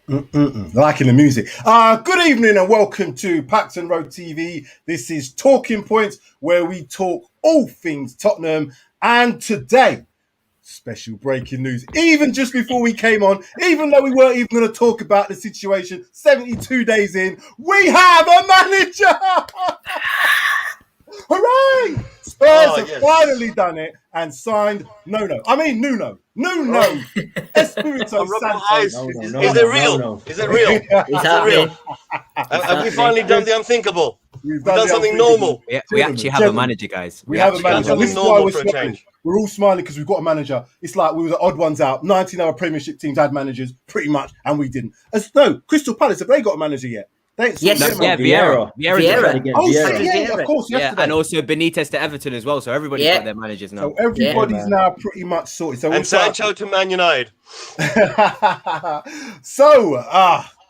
Liking the music. Good evening and welcome to Paxton Road TV. This is Talking Points, where we talk all things Tottenham. And today, special breaking news. Even just before we came on, even though we weren't even going to talk about the situation, 72 days in, we have a manager! Hooray! Spurs have finally done it and signed Nuno Espirito Santo. Is it real? No. Is it real? Is real? Have we finally done the unthinkable? We've done something normal. We actually have a manager, guys. We have a manager. This is why we're smiling. Change. We're all smiling because we've got a manager. It's like we were the odd ones out. 19 other Premiership teams had managers, pretty much, and we didn't. No, Crystal Palace, have they got a manager yet? Vieira. Vieira, of course. Yeah, and also Benitez to Everton as well. So everybody's got their managers now. So everybody's now pretty much sorted. So and Sancho to Man United. So,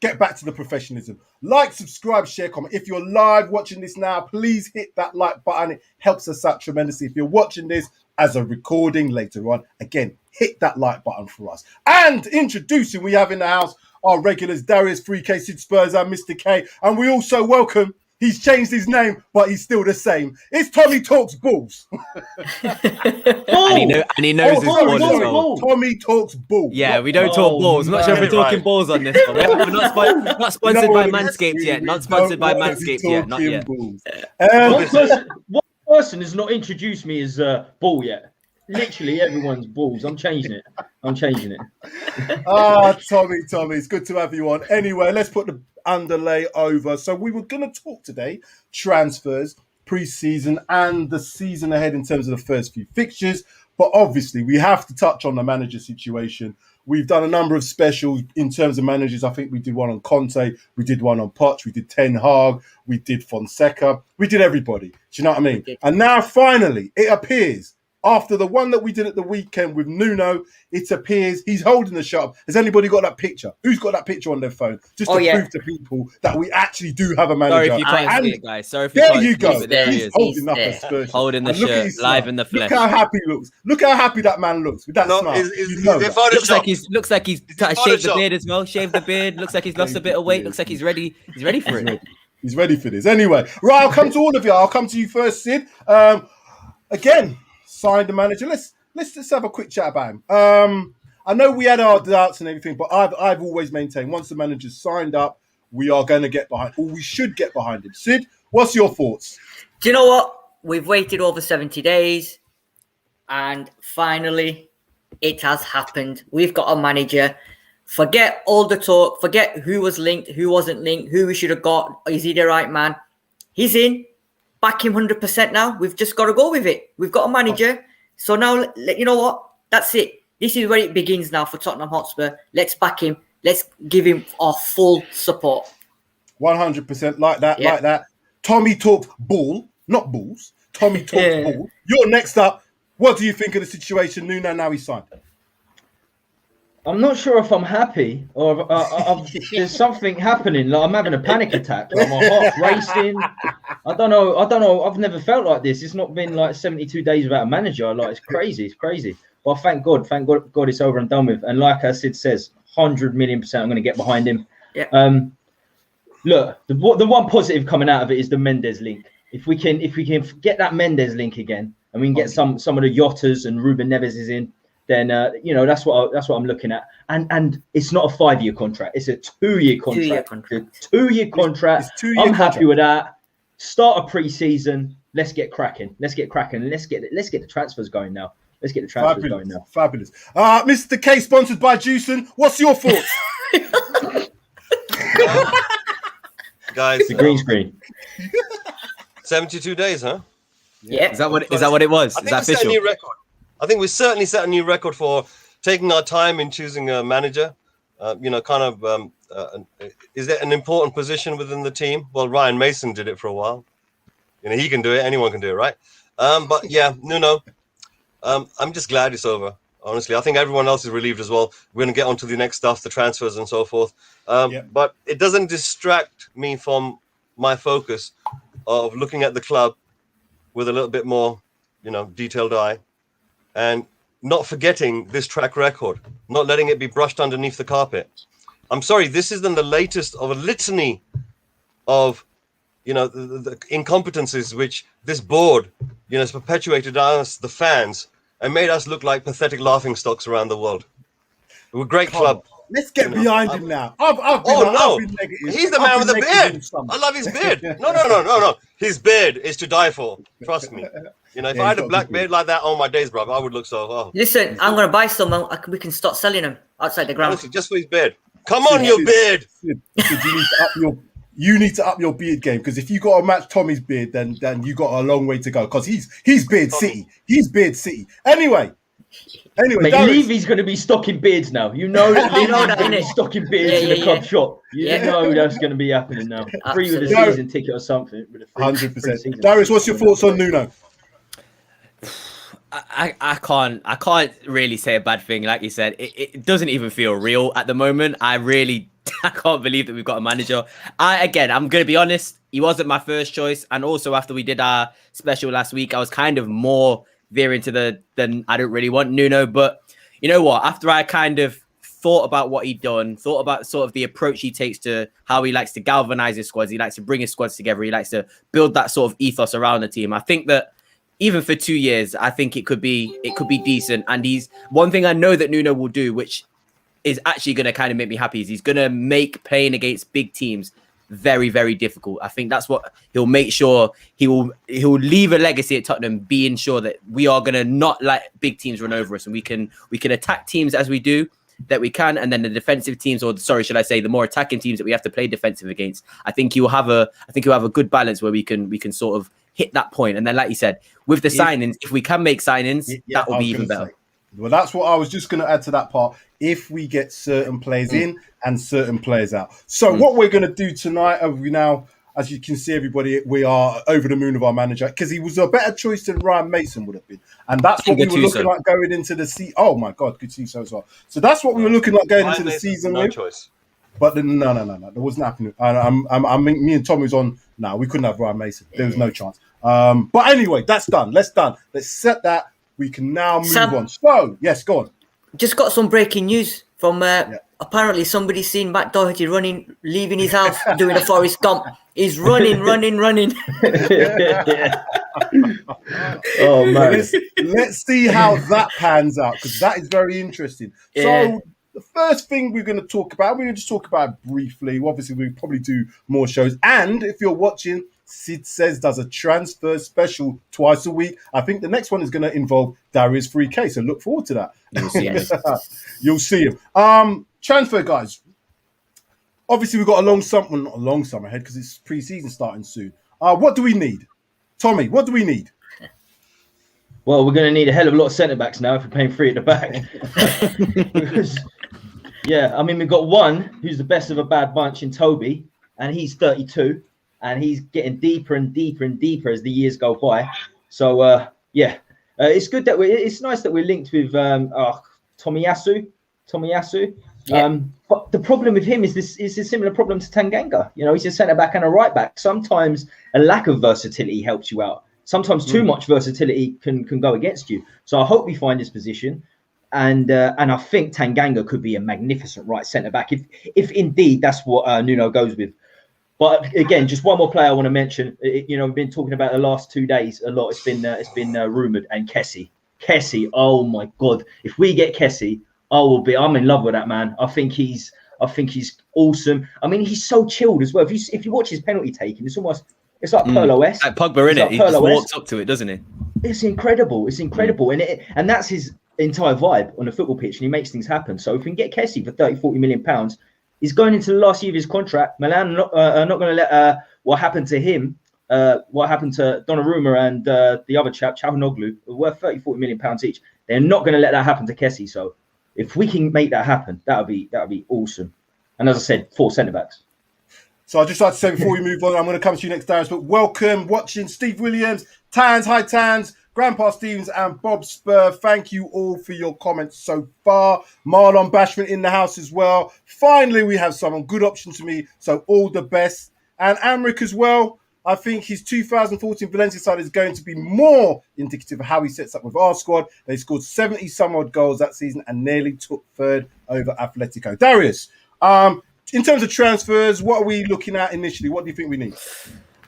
get back to the professionalism. Like, subscribe, share, comment. If you're live watching this now, please hit that like button. It helps us out tremendously. If you're watching this as a recording later on, again, hit that like button for us. And introducing, we have in the house our regulars, Darius3k, Sid Spurs, and Mr. K. And we also welcome, he's changed his name, but he's still the same. It's Tommy Talks Balls. and he knows his ball as well. Tommy Talks Balls. Yeah, we don't talk balls. I'm not sure if we're talking balls on this one. We're not sponsored by Manscaped yet. Not sponsored by Manscaped yet. Not yet. One person has not introduced me as ball yet. Literally everyone's balls. I'm changing it. Tommy, it's good to have you on. Anyway, let's put the underlay over. So we were going to talk today transfers, pre-season, and the season ahead in terms of the first few fixtures. But obviously, we have to touch on the manager situation. We've done a number of specials in terms of managers. I think we did one on Conte, we did one on Poch, we did Ten Hag, we did Fonseca, we did everybody. Do you know what I mean? And now, finally, it appears, after the one that we did at the weekend with Nuno, it appears he's holding the shot. Has anybody got that picture? Who's got that picture on their phone? Just to prove to people that we actually do have a manager. Sorry if you can't see it, guys. Sorry if you can't see it. There you go. There he's holding up a Spurs. Holding the shirt, live in the flesh. Look how happy he looks. Look how happy that man looks with that smile. Looks like he's shaved the beard as well. Shaved the beard. Looks like he's lost a bit of weight. Looks like he's ready. He's ready for it. He's ready for this. Anyway, right, I'll come to all of you. I'll come to you first, Sid. Again, signed the manager. Let's have a quick chat about him. I know we had our doubts and everything, but I've always maintained once the manager's signed up, we are going to get behind, or we should get behind him. Sid, what's your thoughts? Do you know what? We've waited over 70 days, and finally, it has happened. We've got a manager. Forget all the talk. Forget who was linked, who wasn't linked, who we should have got. Is he the right man? He's in. Back him 100% now. We've just got to go with it. We've got a manager. So now, you know what? That's it. This is where it begins now for Tottenham Hotspur. Let's back him. Let's give him our full support. 100% like that. Tommy talks ball, not balls. Tommy talks ball. You're next up. What do you think of the situation? Nuno, now he's signed. I'm not sure if I'm happy or there's something happening. Like I'm having a panic attack. Like my heart's racing. I don't know. I've never felt like this. It's not been like 72 days without a manager. Like it's crazy. But thank God, it's over and done with. And like Sid says, 100 million%, I'm going to get behind him. Yeah. Look, the one positive coming out of it is the Mendes link. If we can get that Mendes link again, and we can get some of the Yotters and Ruben Neves is in, then that's what I'm looking at. And it's not a 5-year contract; it's a 2-year contract. Two-year contract. I'm happy with that. Start a pre-season. Let's get cracking. Let's get the transfers going now. Fabulous. Mr. K, sponsored by Juicen. What's your thoughts? Guys, the green screen. 72 days, huh? Yeah. Is that what it was? Is that official? I think we certainly set a new record for taking our time in choosing a manager. Is it an important position within the team? Well, Ryan Mason did it for a while. He can do it. Anyone can do it, right? But yeah, Nuno, I'm just glad it's over. Honestly, I think everyone else is relieved as well. We're going to get onto the next stuff, the transfers and so forth. But it doesn't distract me from my focus of looking at the club with a little bit more, detailed eye, and not forgetting this track record, not letting it be brushed underneath the carpet. I'm sorry, this isn't the latest of a litany of, the incompetencies which this board, has perpetuated us, the fans, and made us look like pathetic laughing stocks around the world. We're a great club. Let's get behind him now. I've been negative. He's the man with the beard. I love his beard. No. His beard is to die for. Trust me. If I had a black beard like that on my days, bro, I would look so. Oh. Listen, I'm going to buy some. We can start selling them outside the ground. Honestly, just for his beard. Come on, your beard. You need to up your beard game, because if you got to match Tommy's beard, then you got a long way to go, because he's beard city. He's beard city. Anyway, mate, Levy's going to be stocking beards now. You know that Levy's going to be stocking beards in the club shop. You know that's going to be happening now. Free with a season ticket or something. 100%. Darius, what's your thoughts on Nuno? I can't really say a bad thing. Like you said, it doesn't even feel real at the moment. I can't believe that we've got a manager. I'm going to be honest, he wasn't my first choice. And also after we did our special last week, I was kind of more veering to then I don't really want Nuno. But you know what? After I kind of thought about what he'd done, thought about sort of the approach he takes to how he likes to galvanize his squads, he likes to bring his squads together, he likes to build that sort of ethos around the team. I think that even for 2 years, I think it could be decent. And one thing I know that Nuno will do, which is actually going to kind of make me happy, is he's going to make playing against big teams very, very difficult. I think that's what he'll make sure. He'll leave a legacy at Tottenham, being sure that we are going to not let big teams run over us, and we can attack teams as we do that we can, and then the defensive teams, or sorry, should I say, the more attacking teams that we have to play defensive against. I think he'll have a good balance where we can sort of hit that point. And then, like you said, with the signings, if we can make signings, that will be even better. Well, that's what I was just going to add to that part. If we get certain players in and certain players out. So what we're going to do tonight, as you can see, everybody, we are over the moon of our manager, because he was a better choice than Ryan Mason would have been. And that's what we were looking like going into the season. Oh, my God, Gattuso as well. So that's what we were looking like going into the season with. Choice. But no, that wasn't happening. Me and Tommy was on. No, we couldn't have Ryan Mason. There was no chance. But anyway, that's done. Let's set that. We can now move on. So, yes, go on. Just got some breaking news from apparently somebody seen Matt Doherty leaving his house, doing a Forrest Gump. He's running. Oh, man. Let's see how that pans out, because that is very interesting. Yeah. So, the first thing we're going to talk about, we're going to just talk about it briefly. Obviously, we'll probably do more shows. And if you're watching, Sid Says does a transfer special twice a week. I think the next one is going to involve Darius3k, so look forward to that. You'll see him. Transfer guys. Obviously, we've got not a long summer ahead, because it's pre-season starting soon. What do we need? Tommy, what do we need? Well, we're going to need a hell of a lot of centre-backs now if we're playing 3 at the back. Because, we've got one who's the best of a bad bunch in Toby, and he's 32. And he's getting deeper and deeper and deeper as the years go by. So, it's good that it's nice that we're linked with Tomiyasu. Yeah. But the problem with him is a similar problem to Tanganga. He's a centre-back and a right-back. Sometimes a lack of versatility helps you out. Sometimes too much versatility can go against you. So I hope we find his position. And I think Tanganga could be a magnificent right centre-back if indeed that's what Nuno goes with. But again, just one more player I want to mention. We've been talking about the last 2 days a lot. It's been rumoured, and Kessie. Oh my God! If we get Kessie, I'm in love with that man. I think he's awesome. I mean, he's so chilled as well. If you watch his penalty taking, it's like Pirlo-esque. Like Pogba, in it. He just walks up to it, doesn't he? It's incredible. And that's his entire vibe on the football pitch, and he makes things happen. So if we can get Kessie for 30-40 million pounds. He's going into the last year of his contract. Milan are not going to let what happened to him, what happened to Donnarumma and the other chap, Çalhanoğlu, worth 30-40 million pounds each. They're not going to let that happen to Kessie. So if we can make that happen, that would be awesome. And as I said, 4 centre-backs. So I'd just like to say before we move on, I'm going to come to you next, Darius, but welcome watching Steve Williams, Tans, hi Tans, Grandpa Stevens and Bob Spur. Thank you all for your comments so far. Marlon Bashman in the house as well. Finally, we have someone good option to me. So all the best. And Amric as well. I think his 2014 Valencia side is going to be more indicative of how he sets up with our squad. They scored 70 some odd goals that season and nearly took 3rd over Atletico. Darius, In terms of transfers, what are we looking at initially? What do you think we need?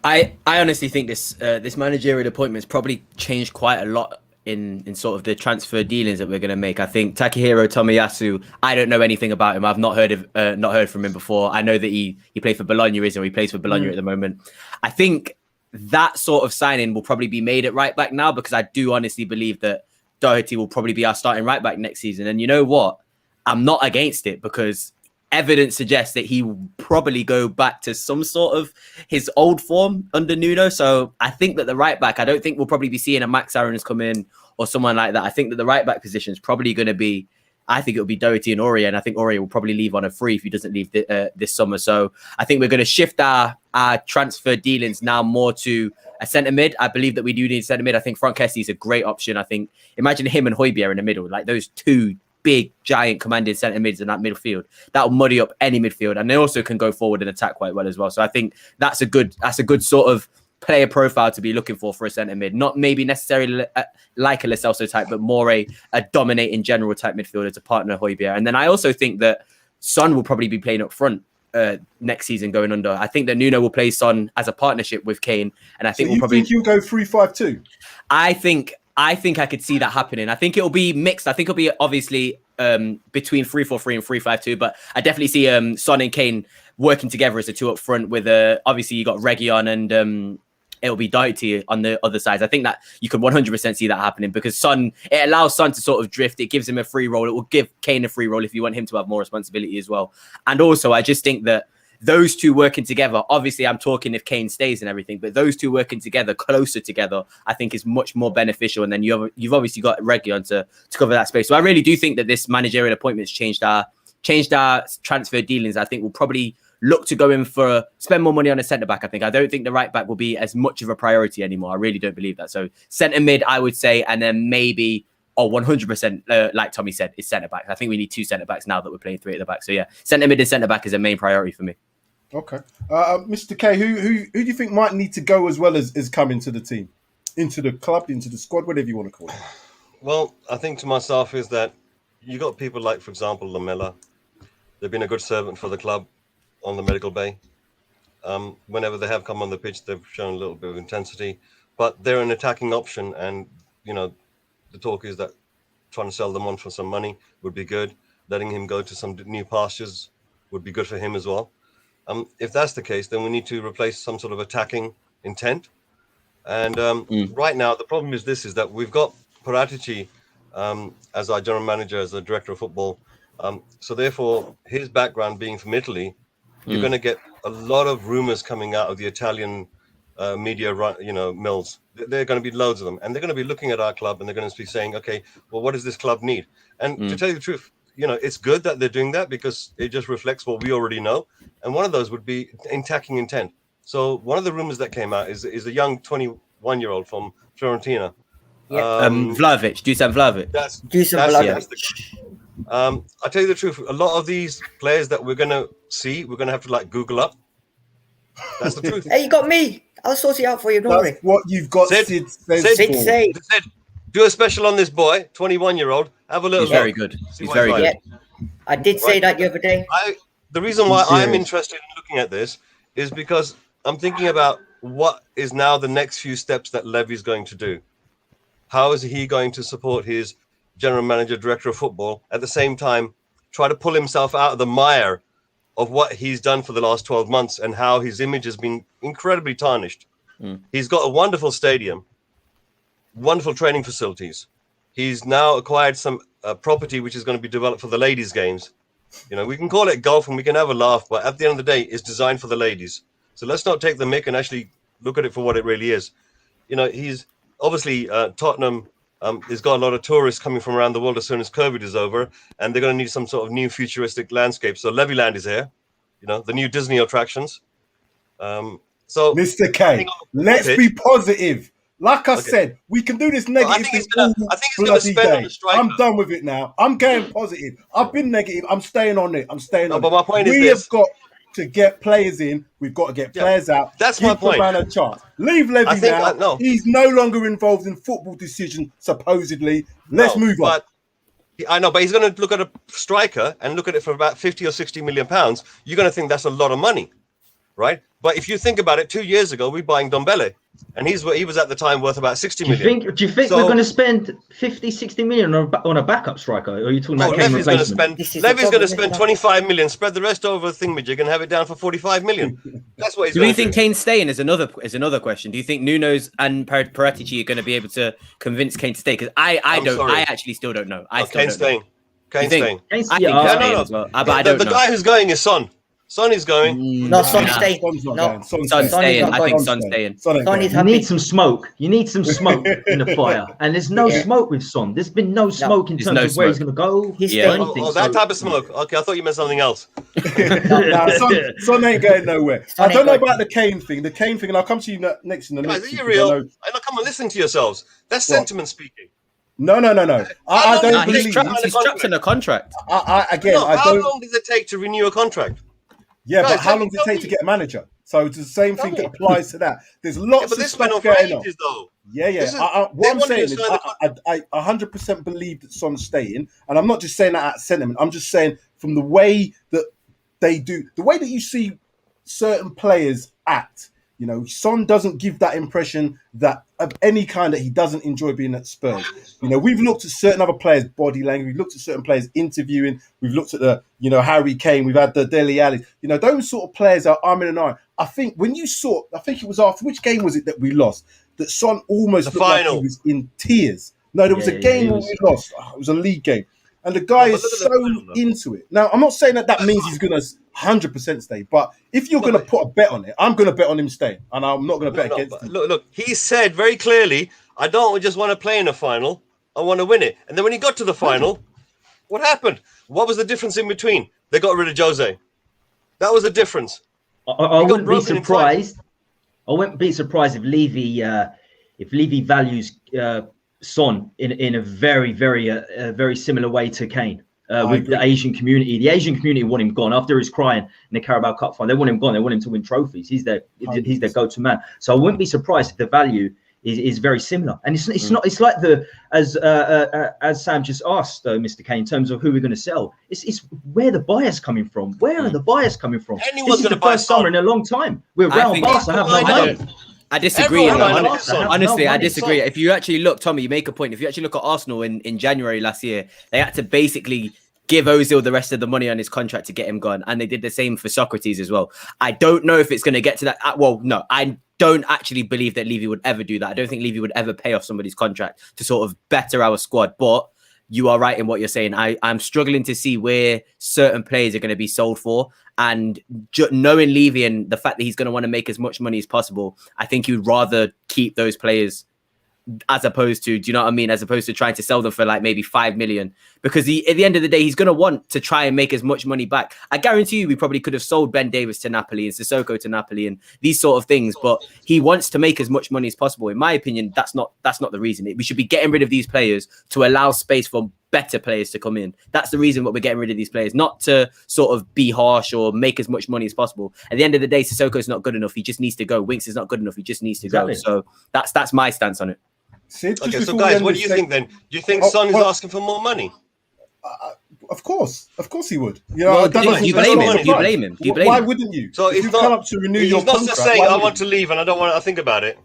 I honestly think this managerial appointment's probably changed quite a lot in sort of the transfer dealings that we're going to make. I think Takahiro Tomiyasu, I don't know anything about him. I've not heard from him before. I know that he played for Bologna, isn't he? He plays for Bologna at the moment. I think that sort of signing will probably be made at right back now, because I do honestly believe that Doherty will probably be our starting right back next season. And you know what? I'm not against it, because evidence suggests that he will probably go back to some sort of his old form under Nuno. So I think that the right back, I don't think we'll probably be seeing a Max Aarons come in or someone like that. I think that the right back position is probably going to be, I think it'll be Doherty and Aurier, and I think Aurier will probably leave on a free if he doesn't leave this summer. So I think we're going to shift our transfer dealings now more to a centre mid. I believe that we do need centre mid. I think Franck Kessie is a great option. I think imagine him and Højbjerg in the middle, like those two big, giant, commanding centre mids in that midfield. That'll muddy up any midfield, and they also can go forward and attack quite well as well. So I think that's a good sort of player profile to be looking for a centre mid. Not maybe necessarily like a Lo Celso type, but more a dominating general type midfielder to partner Højbjerg. And then I also think that Son will probably be playing up front next season going under. I think that Nuno will play Son as a partnership with Kane, and I think we'll probably. Think you'll go 3-5-2? I think I could see that happening. I think it'll be mixed. I think it'll be obviously between 3-4-3 and 3-5-2, but I definitely see Son and Kane working together as the two up front with obviously you got Reguilon and it'll be Doherty on the other side. I think that you could 100% see that happening, because it allows Son to sort of drift. It gives him a free role. It will give Kane a free role if you want him to have more responsibility as well. And also, I just think that those two working together, obviously I'm talking if Kane stays and everything, but those two working together, closer together, I think is much more beneficial. And then you've obviously got Reguilon to cover that space. So I really do think that this managerial appointments changed our transfer dealings. I think we'll probably look to go in spend more money on a centre-back. I don't think the right-back will be as much of a priority anymore. I really don't believe that. So centre-mid, I would say, and then maybe 100%, like Tommy said, is centre-back. I think we need two centre-backs now that we're playing three at the back. So yeah, centre-mid and centre-back is a main priority for me. Okay. Mr. K, who do you think might need to go as well as come into the team? Into the club, into the squad, whatever you want to call it? Well, I think to myself is that you got people like, for example, Lamela. They've been a good servant for the club on the medical bay. Whenever they have come on the pitch, they've shown a little bit of intensity, but they're an attacking option. And, you know, the talk is that trying to sell them on for some money would be good. Letting him go to some new pastures would be good for him as well. If that's the case, then we need to replace some sort of attacking intent. And right now, the problem is that we've got Paratici as our general manager, as a director of football. So therefore, his background being from Italy, you're going to get a lot of rumors coming out of the Italian media, mills. There are going to be loads of them, and they're going to be looking at our club, and they're going to be saying, okay, well, what does this club need? And to tell you the truth, it's good that they're doing that, because it just reflects what we already know. And one of those would be attacking intent. So one of the rumors that came out is a young 21-year-old from Fiorentina. Yeah. Vlahovic, Dusan Vlahovic. That's Vlahovic. I tell you the truth, a lot of these players that we're going to see, we're going to have to Google up. That's the truth. Hey, you got me. I'll sort it out for you. Don't worry. What you've got, Sid Sid. Do a special on this boy, 21-year-old. Have a little He's look. very good. He's very good. Yeah. I did say that the other day. The reason why I'm interested in looking at this is because I'm thinking about what is now the next few steps that Levy's going to do. How is he going to support his general manager, director of football, at the same time try to pull himself out of the mire of what he's done for the last 12 months and how his image has been incredibly tarnished. He's got a wonderful stadium, wonderful training facilities. He's now acquired some property which is going to be developed for the ladies' games. We can call it golf and we can have a laugh, but at the end of the day, it's designed for the ladies. So let's not take the mick and actually look at it for what it really is. He's obviously Tottenham has got a lot of tourists coming from around the world as soon as COVID is over, and they're going to need some sort of new futuristic landscape. So Levyland is here, the new Disney attractions. So Mr. K, let's be positive. Like I said, we can do this negative thing all bloody day. I'm done with it now. I'm going positive. I've been negative. I'm staying on it. But my point is we have got to get players in. We've got to get players out. That's my point. Give the man a chance. Leave Levy now. He's no longer involved in football decisions, supposedly. Let's move on. I know, but he's going to look at a striker and look at it for about 50 or 60 million pounds. You're going to think that's a lot of money, right? But if you think about it, 2 years ago, we're buying Dombele, and he was at the time worth about 60 million. Do you think we're going to spend 50, 60 million on a backup striker? Or are you talking about Kane replacement? Levy's going to spend 25 million, spread the rest over a thingamajig, and have it down for 45 million. That's what he's Do going you to think Kane's staying is another question? Do you think Nuno's and Paratici are going to be able to convince Kane to stay? Because I actually still don't know. Kane's staying. Kane's staying. I think he's staying as well. But I don't know. The guy who's going is Son. Son is going. No, Son's staying. Son's staying. I think Son's staying. You need some smoke. You need some smoke in the fire. And there's no smoke with Son. There's been no smoke in terms of where he's going to go. He's staying. That type of smoke. Okay, I thought you meant something else. Son ain't going nowhere. I don't know about the Kane thing. And I'll come to you next in the next. Guys, are you real? Come on, listen to yourselves. That's sentiment speaking. No. I don't believe he's trapped in a contract. How long does it take to renew a contract? Yeah, but how long does it take to get a manager? So it's the same thing that applies to that. There's lots of stuff going on. Yeah. What I'm saying is I 100% believe that Son's staying. And I'm not just saying that out of sentiment. I'm just saying from the way that they do, the way that you see certain players act, Son doesn't give that impression that of any kind that he doesn't enjoy being at Spurs. We've looked at certain other players' body language. We've looked at certain players interviewing. We've looked at the, Harry Kane. We've had the Dele Alli. Those sort of players are arm in an arm. I think when you saw, I think it was after, which game was it that we lost? That Son almost looked like he was in tears. No, there was a game where we lost. It was a league game. And the guy is so into it. Now, I'm not saying that means he's going to 100% stay. But if you're going to put a bet on it, I'm going to bet on him staying. And I'm not going to bet against him. Look, he said very clearly, I don't just want to play in a final. I want to win it. And then when he got to the final, what happened? What was the difference in between? They got rid of Jose. That was the difference. I wouldn't be surprised. I wouldn't be surprised if Levy values Son in a very, very similar way to Kane with the Asian community. The Asian community want him gone after his crying in the Carabao Cup final. They want him gone. They want him to win trophies. He's their go-to man. So I wouldn't be surprised if the value is very similar. And it's not. It's like as Sam just asked, Mr. Kane, in terms of who we're going to sell. It's where the buyers coming from. Where are the buyers coming from? Anyone's this is the first summer in a long time where Real Barca have no money. I disagree. Honestly, I disagree. If you actually look, Tommy, you make a point. If you actually look at Arsenal in January last year, they had to basically give Ozil the rest of the money on his contract to get him gone. And they did the same for Socrates as well. I don't know if it's going to get to that. Well, no, I don't actually believe that Levy would ever do that. I don't think Levy would ever pay off somebody's contract to sort of better our squad. But you are right in what you're saying. I'm struggling to see where certain players are going to be sold for. And knowing Levy and the fact that he's going to want to make as much money as possible, I think he would rather keep those players as opposed to, do you know what I mean? As opposed to trying to sell them for like maybe 5 million, because at the end of the day, he's going to want to try and make as much money back. I guarantee you, we probably could have sold Ben Davies to Napoli and Sissoko to Napoli and these sort of things, but he wants to make as much money as possible. In my opinion, that's not the reason. We should be getting rid of these players to allow space for better players to come in. That's the reason why we're getting rid of these players, not to sort of be harsh or make as much money as possible. At the end of the day, Sissoko's not good enough. He just needs to go. Winks is not good enough. He just needs to go. So that's my stance on it. Okay, so guys, what do you think then? Do you think Son is asking for more money? Of course he would. Do you blame him? Why wouldn't you? So if you come up to renew your contract, he's not just saying I want to leave and I don't want to think about it.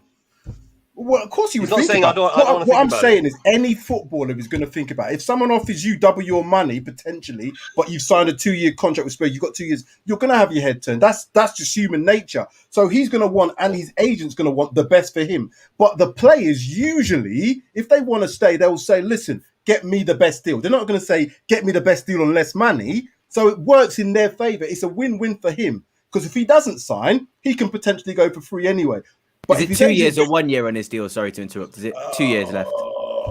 Well, of course he would. He's not saying I don't want to think about it. What I'm saying is any footballer is going to think about it. If someone offers you double your money potentially, but you've signed a 2-year contract with Spurs, you've got 2 years, you're going to have your head turned. That's just human nature. So he's going to want, and his agent's going to want the best for him. But the players usually, if they want to stay, they'll say, listen, get me the best deal. They're not going to say, get me the best deal on less money. So it works in their favour. It's a win-win for him. Because if he doesn't sign, he can potentially go for free anyway. But is it 2 years or 1 year on his deal? Sorry to interrupt. Is it 2 years left?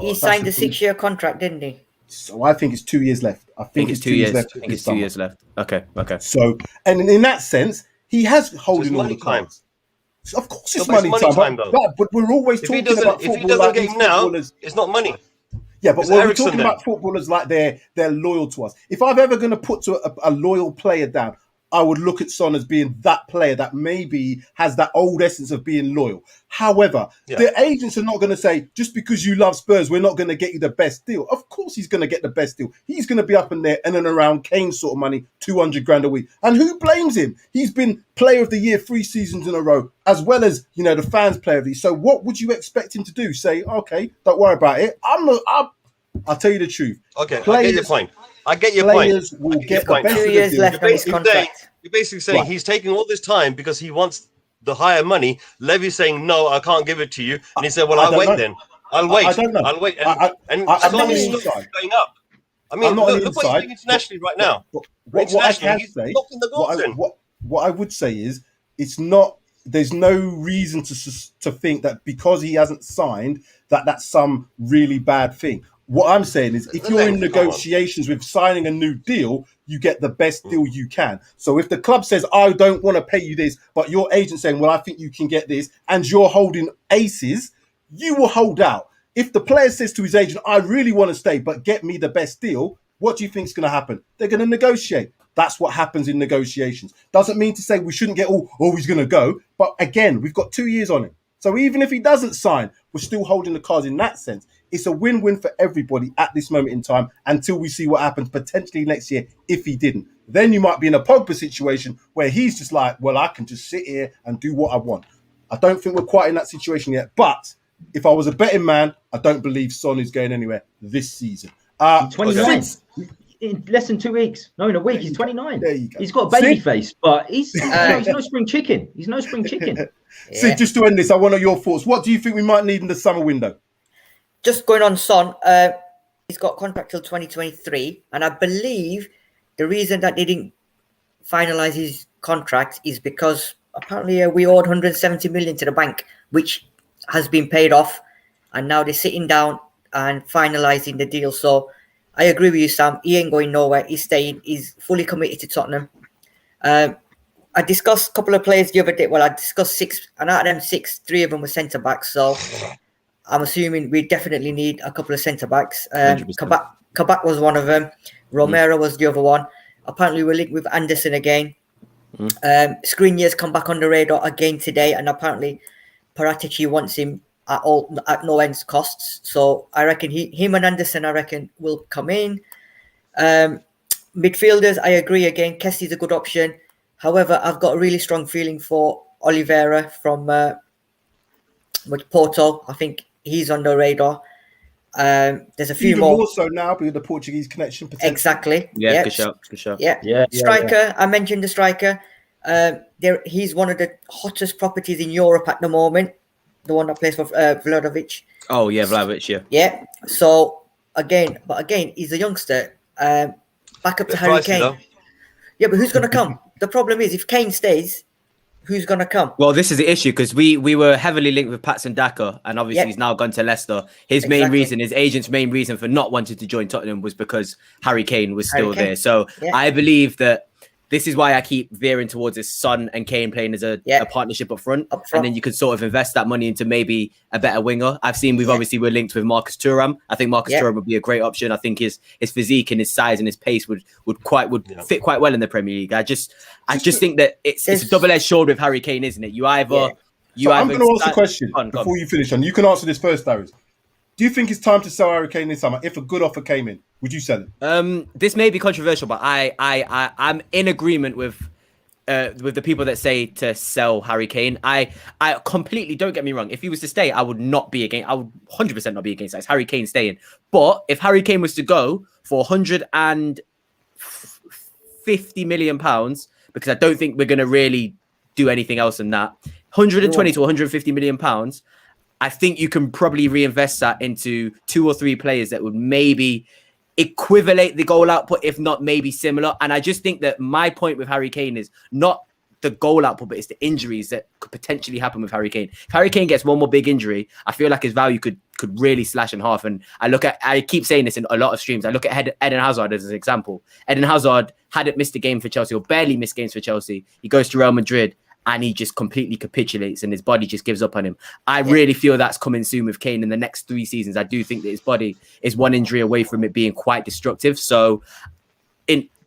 He signed a 6-year contract, didn't he? So I think it's 2 years left. I think it's 2 years left. I think it's 2 years left. Okay. So, and in that sense, he has holding all the cards. Of course, it's money time. But we're always talking about football. If he doesn't get him now, it's not money. Yeah, but we're talking about footballers like they're loyal to us. If I'm ever going to put a loyal player down, I would look at Son as being that player that maybe has that old essence of being loyal. However, the agents are not going to say, just because you love Spurs, we're not going to get you the best deal. Of course he's going to get the best deal. He's going to be up in there and around Kane sort of money, 200 grand a week. And who blames him? He's been player of the year 3 seasons in a row, as well as, you know, the fans player of the year. So what would you expect him to do? Say, okay, don't worry about it. I'll tell you the truth. Okay, I get your point. I get your players point. will get the best 2 of the years deal. left on his contract. You're basically saying he's taking all this time because he wants the higher money. Levy's saying, no, I can't give it to you. And he said, well, I'll wait then. I'll wait. I don't know. I'll wait. And I'm Son not is on the still inside. going up. I mean, I'm not on the look what he's inside. doing internationally right now. What I can he's say, knocking the goals in. what I would say is, it's not. There's no reason to think that because he hasn't signed that's some really bad thing. What I'm saying is, if you're in negotiations with signing a new deal, you get the best deal you can. So if the club says, I don't want to pay you this, but your agent saying, well, I think you can get this, and you're holding aces, you will hold out. If the player says to his agent, I really want to stay, but get me the best deal, what do you think is going to happen? They're going to negotiate. That's what happens in negotiations. Doesn't mean to say we shouldn't get, he's going to go. But again, we've got 2 years on him. So even if he doesn't sign, we're still holding the cards in that sense. It's a win-win for everybody at this moment in time until we see what happens potentially next year if he didn't. Then you might be in a Pogba situation where he's just like, well, I can just sit here and do what I want. I don't think we're quite in that situation yet. But if I was a betting man, I don't believe Son is going anywhere this season. 29. In less than 2 weeks. No, in a week. He's 29. There you go. He's got a baby face, but he's no spring chicken. He's no spring chicken. See, just to end this, I want to know your thoughts. What do you think we might need in the summer window? Just going on Son, he's got contract till 2023, and I believe the reason that they didn't finalize his contract is because apparently we owed 170 million to the bank, which has been paid off, and now they're sitting down and finalizing the deal. So I agree with you, Sam. He ain't going nowhere. He's staying. He's fully committed to Tottenham. I discussed a couple of players the other day. Well, I discussed 6, and out of them 6, 3 of them were centre backs. So I'm assuming we definitely need a couple of centre backs. Kabak was one of them. Romero was the other one. Apparently, we're linked with Anderson again. Skriniar's come back on the radar again today, and apparently Paratici wants him at no ends costs. So I reckon him and Anderson, will come in. Midfielders, I agree again. Kessie's a good option. However, I've got a really strong feeling for Oliveira from Porto. I think he's on the radar. There's a few Even more so now with the Portuguese connection. Exactly. Yeah, good shout. Yeah. Striker. I mentioned the striker. He's one of the hottest properties in Europe at the moment. The one that plays for Vlahovic. Oh yeah, Vlahovic. Yeah. Yeah. So again, he's a youngster. Back up to Harry Kane. Though. Yeah, but who's going to come? The problem is, if Kane stays, who's going to come? Well, this is the issue because we were heavily linked with Paxton Road, and obviously he's now gone to Leicester. His main reason, his agent's main reason for not wanting to join Tottenham was because Harry Kane was still there. So I believe that this is why I keep veering towards his Son and Kane playing as a partnership up front, and then you could sort of invest that money into maybe a better winger. I've seen we're linked with Marcus Thuram. I think Marcus Thuram would be a great option. I think his physique and his size and his pace would fit quite well in the Premier League. I just think that it's a double-edged sword with Harry Kane, isn't it? I'm going to ask a question before you finish, and you can answer this first, Darius. Do you think it's time to sell Harry Kane this summer? If a good offer came in, would you sell him? This may be controversial, but I'm in agreement with the people that say to sell Harry Kane. I completely, don't get me wrong. If he was to stay, I would not be against. I would 100% not be against that. It's Harry Kane staying. But if Harry Kane was to go for £150 million, because I don't think we're going to really do anything else than that, 120 to 150 million pounds. I think you can probably reinvest that into 2 or 3 players that would maybe equivalent the goal output, if not maybe similar. And I just think that my point with Harry Kane is not the goal output, but it's the injuries that could potentially happen with Harry Kane. If Harry Kane gets one more big injury, I feel like his value could really slash in half. And I keep saying this in a lot of streams. I look at Eden Hazard as an example. Eden Hazard hadn't missed a game for Chelsea, or barely missed games for Chelsea. He goes to Real Madrid and he just completely capitulates and his body just gives up on him. I really feel that's coming soon with Kane in the next 3 seasons. I do think that his body is one injury away from it being quite destructive. So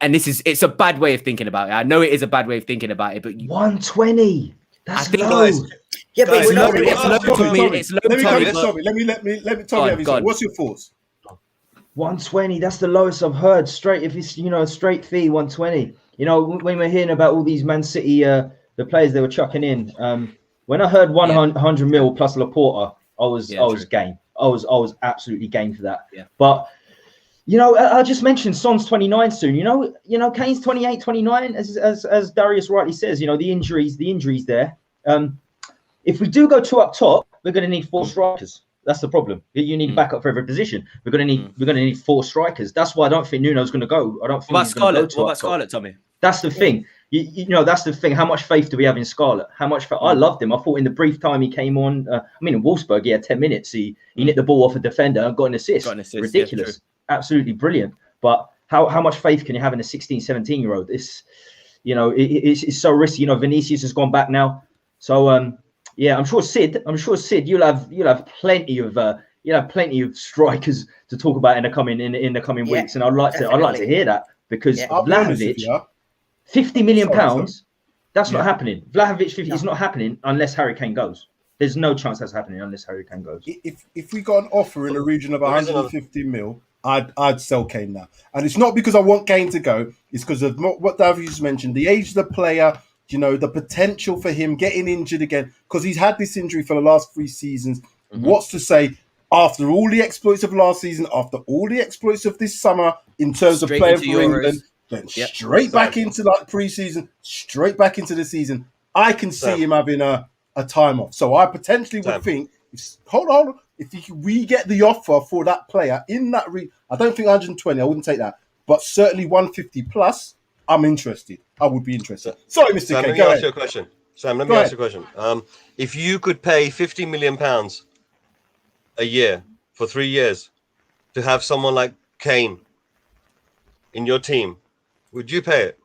and it's a bad way of thinking about it. I know it is a bad way of thinking about it, but 120. That's think low. Yeah, but Guys, we're not. Tommy, it's low, Tommy. It's low, Let me Tommy, come. but- Sorry, let me Go Tommy on, have his go say. on. What's your thoughts? 120. That's the lowest I've heard. Straight, if it's a straight fee, 120. When we're hearing about all these Man City, the players they were chucking in. When I heard 100 mil plus Laporta, I was true. game. I was absolutely game for that. Yeah. But I just mentioned Son's 29 soon. Kane's 28, 29. As Darius rightly says, the injuries there. If we do go 2 up top, we're going to need 4 strikers. That's the problem. You need backup for every position. We're going to need 4 strikers. That's why I don't think Nuno's going to go. I don't think he's going to go 2 What up about top. Scarlett, Tommy? That's the thing. That's the thing. How much faith do we have in Scarlett? How much faith? I loved him. I thought in the brief time he came on, in Wolfsburg, he had 10 minutes. He nicked the ball off a defender and got an assist. Ridiculous. Yeah, absolutely brilliant. But how much faith can you have in a 16, 17-year-old? It's so risky. Vinicius has gone back now. So, I'm sure Sid, you'll have plenty of strikers to talk about in the coming weeks. And I'd like to hear that because Vlahovic, 50 million pounds, that's not happening. Vlahovic 50 is not happening unless Harry Kane goes. There's no chance that's happening unless Harry Kane goes. If we got an offer in the region of 150 mil, I'd sell Kane now. And it's not because I want Kane to go. It's because of what David just mentioned, the age of the player, the potential for him getting injured again, because he's had this injury for the last 3 seasons. What's to say, after all the exploits of last season, after all the exploits of this summer, in terms of playing for England, then straight back into pre-season, straight back into the season, I can see him having a time off. So I potentially would think, hold on, if we get the offer for that player in that I don't think 120, I wouldn't take that, but certainly 150 plus, I'm interested. I would be interested. Sorry, Mr. Sam, K, let me go ask ahead. you a question. Sam, let me ask you a question. If you could pay £50 million a year for 3 years to have someone like Kane in your team, would you pay it?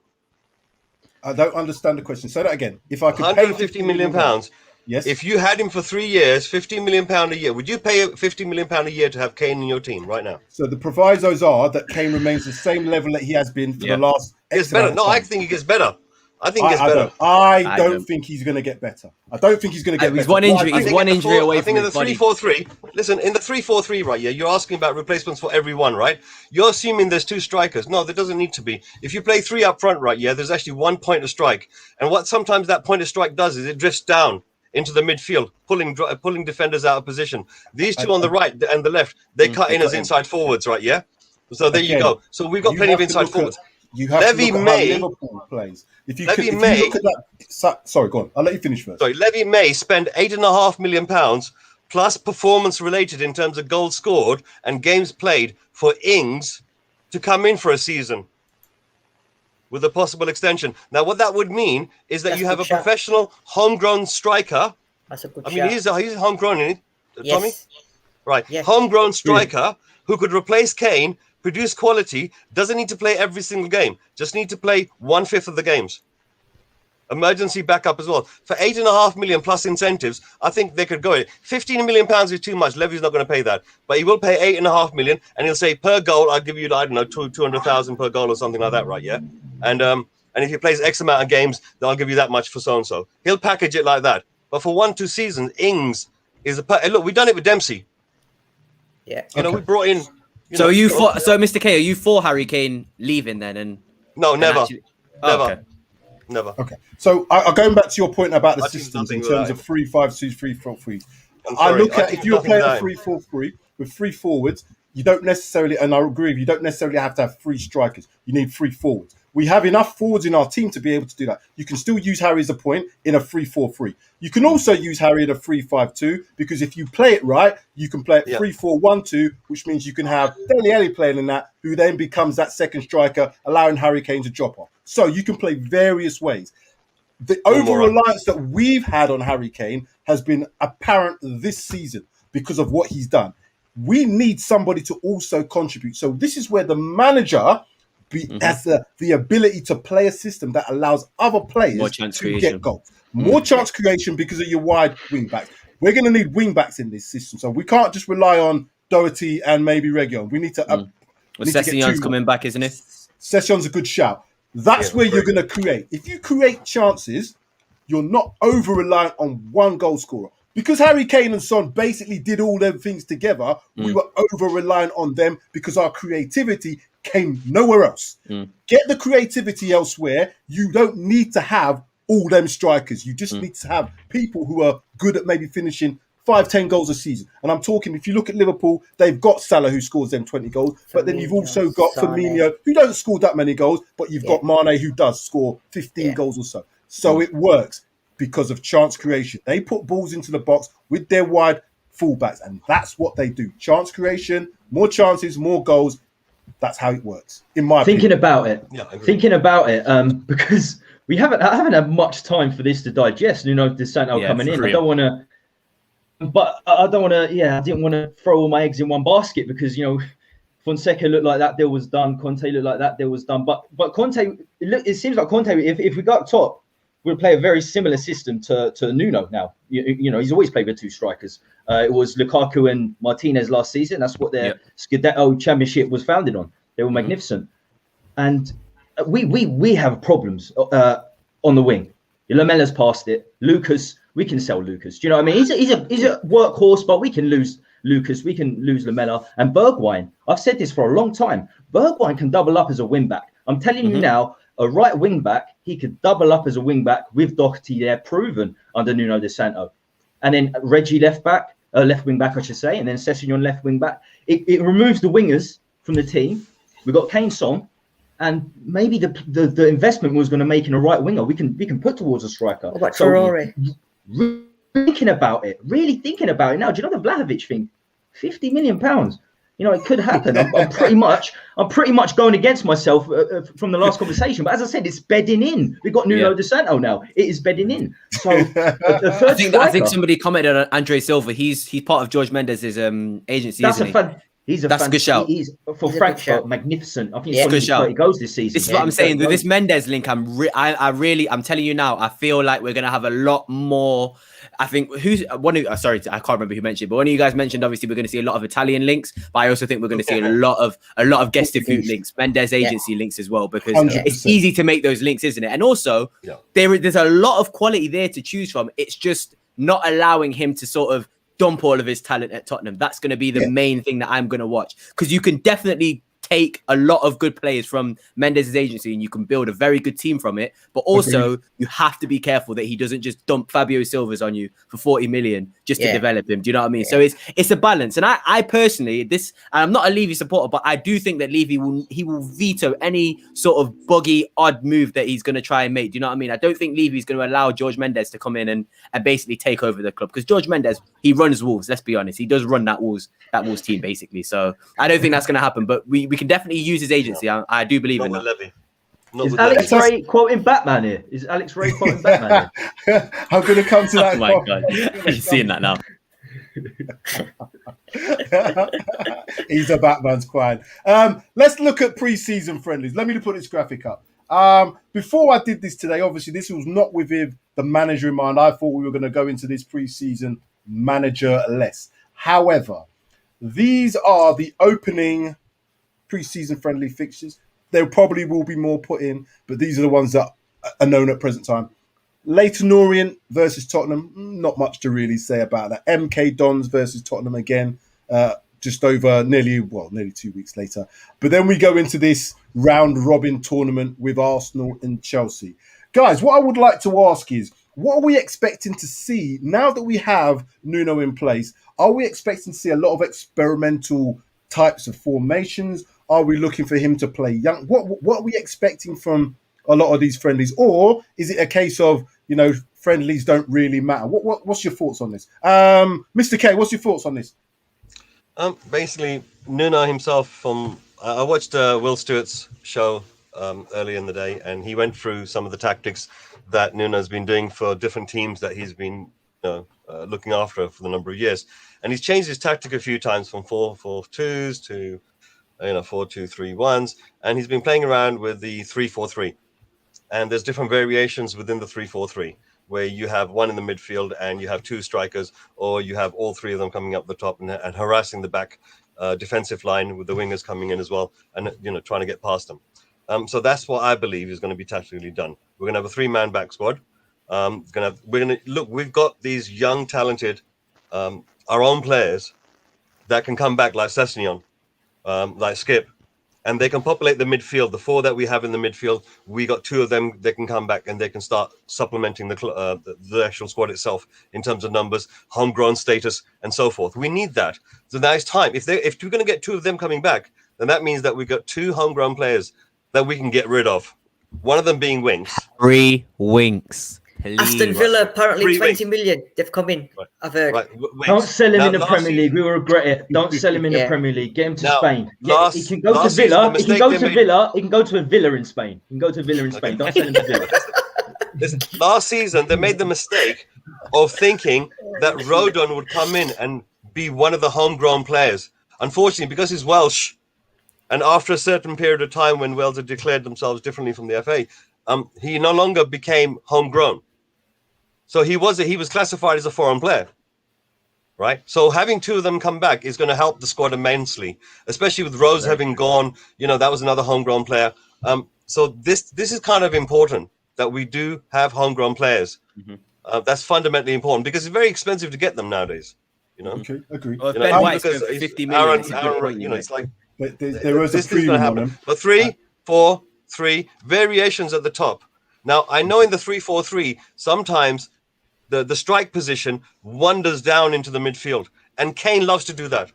I don't understand the question. Say that again. If I could pay 150 million pounds. Yes. If you had him for 3 years, £50 million a year, would you pay £50 million a year to have Kane in your team right now? So the provisos are that Kane remains the same level that he has been for the last. He gets better. No, I think he gets better. I think he gets better. I don't think he's going to get better. I don't think he's going to get better. He's one injury. He's one injury away I think from in the his body. 3-4-3. Listen, in the 3-4-3, right? Yeah, you're asking about replacements for everyone, right? You're assuming there's 2 strikers. No, there doesn't need to be. If you play 3 up front, right? Yeah, there's actually 1 point of strike. And what sometimes that point of strike does is it drifts down into the midfield, pulling defenders out of position. These 2 on the right and the left, they cut in as inside forwards, right? Yeah. So there you go. So we've got plenty of inside forwards. You have to look at how Liverpool plays. If you look at that, sorry, go on. I'll let you finish first. Sorry, Levy may spend £8.5 million plus performance related in terms of goals scored and games played for Ings to come in for a season with a possible extension. Now, what that would mean is that you have a professional homegrown striker. That's a good he's homegrown, isn't he, Tommy? Yes. Right. Yes. Homegrown striker who could replace Kane, produce quality, doesn't need to play every single game, just need to play 1/5 of the games. Emergency backup as well. For £8.5 million plus incentives, I think they could go it. £15 million is too much. Levy's not going to pay that. But he will pay £8.5 million, and he'll say per goal, I'll give you, I don't know, 200,000 per goal or something like that, right? Yeah. And if he plays X amount of games, then I'll give you that much for so-and-so. He'll package it like that. But for 1-2 seasons, Ings is look, we've done it with Dempsey. Yeah. We brought in. So Mr. K, are you for Harry Kane leaving then? And no, never. Okay. Never. Okay. So going back to your point about the systems in terms of 3-5-2, 3-4-3. I look at if you're playing a 3-4-3 with 3 forwards, you don't necessarily, and I agree with you, don't necessarily have to have 3 strikers. You need 3 forwards. We have enough forwards in our team to be able to do that. You can still use Harry as a point in a 3-4-3. You can also use Harry in a 3-5-2 because if you play it right, you can play it 3-4-1-2, which means you can have Dele Alli playing in that, who then becomes that second striker, allowing Harry Kane to drop off. So you can play various ways. The over-reliance that we've had on Harry Kane has been apparent this season because of what he's done. We need somebody to also contribute. So this is where the manager has the ability to play a system that allows other players to get goals. More chance creation because of your wide wing backs. We're going to need wing backs in this system. So we can't just rely on Doherty and maybe Reguilon. We need to... Sessegnon's coming back, isn't he? Session's a good shout. That's where you're going to create. If you create chances, you're not over-reliant on one goal scorer. Because Harry Kane and Son basically did all them things together, we were over-reliant on them because our creativity came nowhere else. Get the creativity elsewhere. You don't need to have all them strikers. You just need to have people who are good at maybe finishing 5-10 goals a season. And I'm talking, if you look at Liverpool, they've got Salah who scores them 20 goals, but then you've also got Firmino who don't score that many goals, but you've got Mane who does score 15 goals or so. So it works because of chance creation. They put balls into the box with their wide fullbacks, and that's what they do. Chance creation, more chances, more goals. That's how it works, in my Thinking opinion. about it, because I haven't had much time for this to digest. Nuno De Santo coming in. I don't want to. But I don't want to, I didn't want to throw all my eggs in one basket because, Fonseca looked like that deal was done. Conte looked like that deal was done. But Conte, it seems like Conte, if we got up top, we'll play a very similar system to Nuno now. He's always played with two strikers. It was Lukaku and Martinez last season. That's what their Scudetto championship was founded on. They were magnificent. And we have problems on the wing. Lamella's past it. Lucas, we can sell Lucas. Do you know what I mean? He's a workhorse, but we can lose Lucas. We can lose Lamella. And Bergwijn, I've said this for a long time. Bergwijn can double up as a wing back. I'm telling you now, a right wing back, he could double up as a wing back with Doherty there, proven under Nuno De Santo. And then Reggie left wing back, I should say, and then Sessegnon left wing back. It removes the wingers from the team. We've got Kane Son. And maybe the investment was going to make in a right winger. We can put towards a striker. What about Ferrari? Really thinking about it now. Do you know the Vlahovic thing? £50 million. It could happen. I'm pretty much going against myself from the last conversation. But as I said, it's bedding in. We've got Nuno De Santo now. It is bedding in. So the third I think somebody commented on Andre Silva. He's part of George Mendes' agency. That's a good shout. He's for Frankfurt, magnificent. I think he's probably 30 goals this season. This is what I'm saying. With this Mendes link, I'm telling you now, I feel like we're gonna have a lot more. I think I can't remember who mentioned, but one of you guys mentioned obviously we're going to see a lot of Italian links, but I also think we're going to see a lot of Gestifute links, Mendes agency links as well, because 100%. It's easy to make those links, isn't it? And also there's a lot of quality there to choose from. It's just not allowing him to sort of dump all of his talent at Tottenham. That's going to be the main thing that I'm going to watch, because you can definitely take a lot of good players from Mendes' agency and you can build a very good team from it. But also you have to be careful that he doesn't just dump Fabio Silva's on you for 40 million just to develop him. Do you know what I mean? So it's a balance. And I personally, I'm not a Levy supporter, but I do think that Levy will veto any sort of buggy, odd move that he's going to try and make. Do you know what I mean? I don't think Levy's going to allow George Mendes to come in and basically take over the club, because George Mendes, he runs Wolves. Let's be honest. He does run that Wolves team basically. So I don't think that's going to happen, but we can definitely use his agency. I do believe in that. Levy. Is Alex Ray quoting Batman here? I'm going to come to that. Oh my God. You're seeing that now. He's a Batman's crying. Let's look at pre-season friendlies. Let me put this graphic up. Before I did this today, obviously this was not within the manager in mind. I thought we were going to go into this pre-season manager-less. However, these are the opening pre-season friendly fixtures. There probably will be more put in, but these are the ones that are known at present time. Leyton Orient versus Tottenham, not much to really say about that. MK Dons versus Tottenham again, just over nearly 2 weeks later. But then we go into this round robin tournament with Arsenal and Chelsea. Guys, what I would like to ask is, what are we expecting to see now that we have Nuno in place? Are we expecting to see a lot of experimental types of formations? Are we looking for him to play young? What are we expecting from a lot of these friendlies? Or is it a case of, friendlies don't really matter? What's your thoughts on this? Mr. K, what's your thoughts on this? Basically, Nuno himself, I watched Will Stewart's show earlier in the day, and he went through some of the tactics that Nuno's been doing for different teams that he's been looking after for the number of years. And he's changed his tactic a few times from 4-4-2s to 4-2-3-1s, and he's been playing around with the 3-4-3. And there's different variations within the 3-4-3, where you have one in the midfield and you have two strikers, or you have all three of them coming up the top and harassing the back defensive line with the wingers coming in as well, and trying to get past them. So that's what I believe is going to be tactically done. We're going to have a 3-man back squad. We've got these young, talented, our own players that can come back like Sessegnon, like Skip, and they can populate the midfield. The 4 that we have in the midfield, we got 2 of them. They can come back and they can start supplementing the actual squad itself in terms of numbers, homegrown status, and so forth. We need that. So now it's time. If we're going to get 2 of them coming back, then that means that we got 2 homegrown players that we can get rid of. One of them being Winks. 3 Winks. Please. Aston Villa, apparently 3 20 million. They've come in. Right. I've heard. Right. Don't sell him Now, in the last Premier League. We will regret it. Don't sell him in the Premier League. Get him to Spain. He can go to Villa. He can go to Villa. He can go to a Villa in Spain. He can go to Villa in Spain. Don't sell him to Villa. Last season, they made the mistake of thinking that Rodon would come in and be one of the homegrown players. Unfortunately, because he's Welsh, and after a certain period of time when Wales had declared themselves differently from the FA, he no longer became homegrown. So he was classified as a foreign player, right? So having 2 of them come back is going to help the squad immensely, especially with Rose having gone. That was another homegrown player. So this is kind of important that we do have homegrown players. Mm-hmm. That's fundamentally important because it's very expensive to get them nowadays. Okay, agree. Well, Ben White's for 50 million. It's like there was a premium on them. But 3-4-3 variations at the top. Now I know in the 3-4-3 sometimes the strike position wanders down into the midfield, and Kane loves to do that.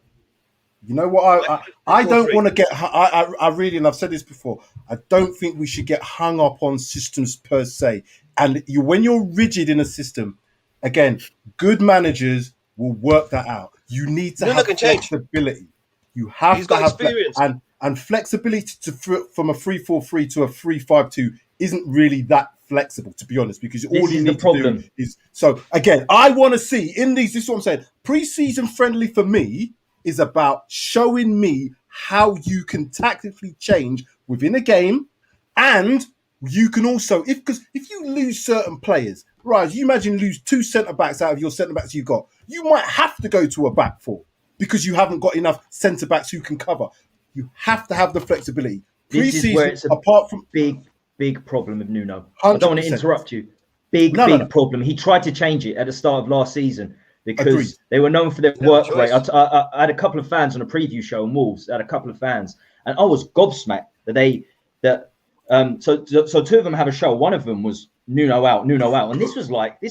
You know what? I don't want to get. I really, and I've said this before. I don't think we should get hung up on systems per se. And when you're rigid in a system, again, good managers will work that out. You need to have flexibility. You have to have experience, and flexibility from a 3-4-3 to a 3-5-2 isn't really that flexible, to be honest, because all you need to do is. So again, I want to see in these. This is what I'm saying. Pre-season friendly for me is about showing me how you can tactically change within a game, and you can also because if you lose certain players, right? You imagine lose 2 centre backs out of your centre backs you got, you might have to go to a back 4 because you haven't got enough centre backs who can cover. You have to have the flexibility. This is where it's apart from big problem with Nuno. 100%. I don't want to interrupt you. Big problem. He tried to change it at the start of last season because they were known for their work rate. I had a couple of fans on a preview show in Wolves. I had a couple of fans, and I was gobsmacked so 2 of them had a show. One of them was Nuno out, and this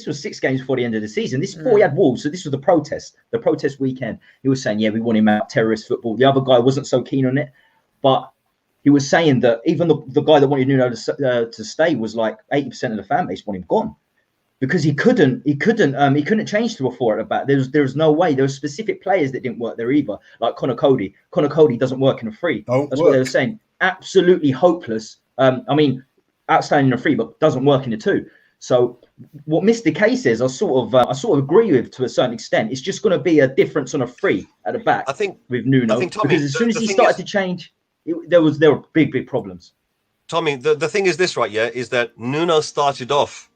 was 6 games before the end of the season. This before he had Wolves, so this was the protest weekend. He was saying, we want him out, terrorist football. The other guy wasn't so keen on it, but he was saying that even the guy that wanted Nuno to stay was like 80% of the fan base want him gone because he couldn't change to a 4 at the back. There was no way. There were specific players that didn't work there either, like Connor Cody. Connor Cody doesn't work in a 3. That's what they were saying. Absolutely hopeless. Outstanding in a 3, but doesn't work in a 2. So what Mr. K says, I sort of agree with to a certain extent. It's just going to be a difference on a 3 at the back. I think with Nuno, because as soon as he started to change, there were big problems. Tommy, the thing is this, right? Yeah, is that Nuno started off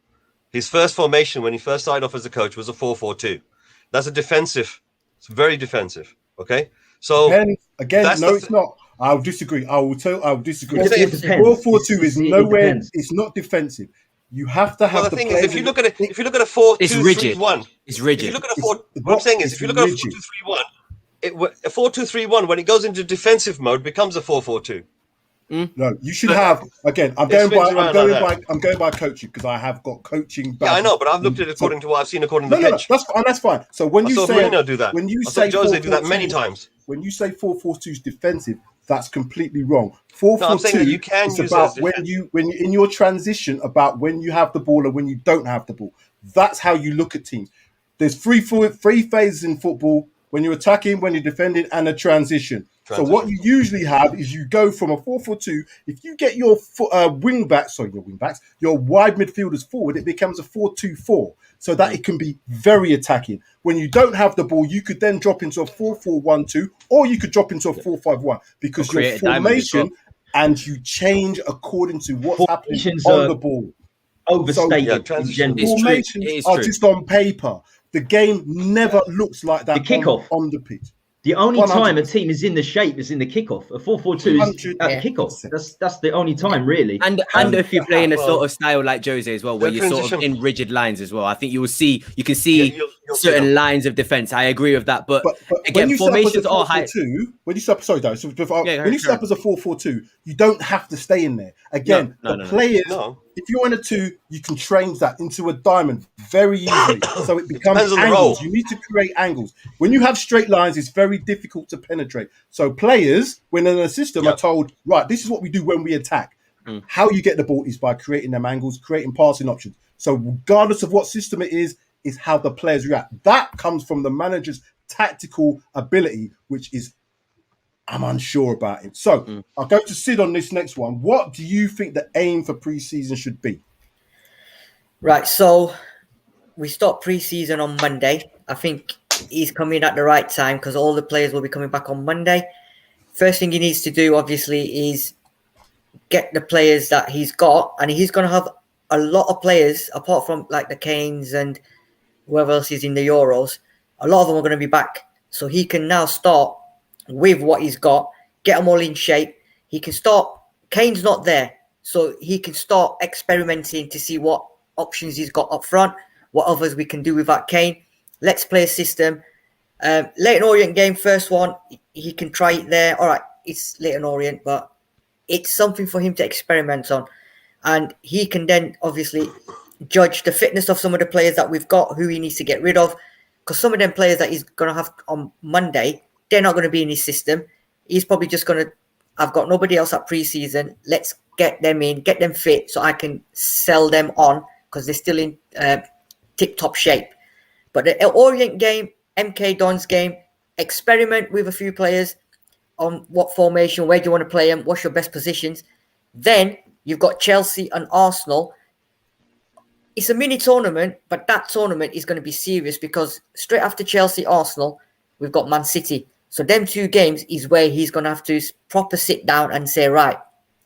his first formation when he first started off as a coach was a 4-4-2. That's a defensive. It's very defensive. Okay, so again, no, it's not. I'll disagree. I'll disagree. 4-4-2 is nowhere. It's not defensive. You have to have. Well, the thing is, if you look at a 4-2-3-1, it's rigid. If you look at a 4, what I'm saying is, if you look at a 4-2-3-1, a 4-2-3-1 when it goes into defensive mode becomes a 4-4-2. No, you should have. Again, I'm going by coaching because I have got coaching. Yeah, I know, but I've looked at it according to what I've seen according to the pitch. That's fine. So when you say Mourinho do that, when you say Jose do that many times. When you say 4-4-2 is defensive, that's completely wrong. 4-4-2 is about when you in your transition about when you have the ball and when you don't have the ball. That's how you look at teams. There's three phases in football: when you're attacking, when you're defending, and a transition. So what you usually have is you go from a 4-4-2. If you get your your wide midfielders forward, it becomes a 4-2-4. So that it can be very attacking. When you don't have the ball, you could then drop into a 4-4-1-2, or you could drop into a 4-5-1 because your formation and you change according to what's happening on the ball. Overstated. Formations are just on paper. The game never looks like that the kickoff on the pitch. The only 100%. time a team is in the shape is in the kickoff. A 4-4-2 is at the kickoff. That's the only time, really. And if you play in a sort of style like Jose as well, where you're sort of in rigid lines as well, I think you can see you'll certain lines of defense. I agree with that, but again, when you formations are high. When you set up, sorry, Darius, when you set up as a 4-4-2, you don't have to stay in there. Again, players. No. If you're in a 2, you can change that into a diamond very easily. So it becomes depends on the angles. role. You need to create angles. When you have straight lines, it's very difficult to penetrate. So players, when in a system, are told, right, this is what we do when we attack. How you get the ball is by creating them angles, creating passing options. So regardless of what system it is how the players react. That comes from the manager's tactical ability, which is I'm unsure about it. So I'll go to Sid on this next one. What do you think the aim for pre-season should be? Right, so we start pre-season on Monday. I think he's coming at the right time because all the players will be coming back on Monday. First thing he needs to do, obviously, is get the players that he's got, and he's going to have a lot of players, apart from like the Canes and whoever else is in the Euros. A lot of them are going to be back. So he can now start with what he's got, get them all in shape. He can start. Kane's not there, so he can start experimenting to see what options he's got up front, what others we can do without Kane. Let's play a system. Leighton Orient game, first one, he can try it there. All right, it's Leighton Orient, but it's something for him to experiment on. And he can then obviously judge the fitness of some of the players that we've got, who he needs to get rid of. Because some of them players that he's going to have on Monday, they're not going to be in his system. He's probably just going to, I've got nobody else at pre-season. Let's get them in, get them fit so I can sell them on because they're still in tip-top shape. But the Orient game, MK Dons game, experiment with a few players on what formation, where do you want to play them, what's your best positions. Then you've got Chelsea and Arsenal. It's a mini tournament, but that tournament is going to be serious because straight after Chelsea, Arsenal, we've got Man City. So them 2 games is where he's going to have to proper sit down and say, right,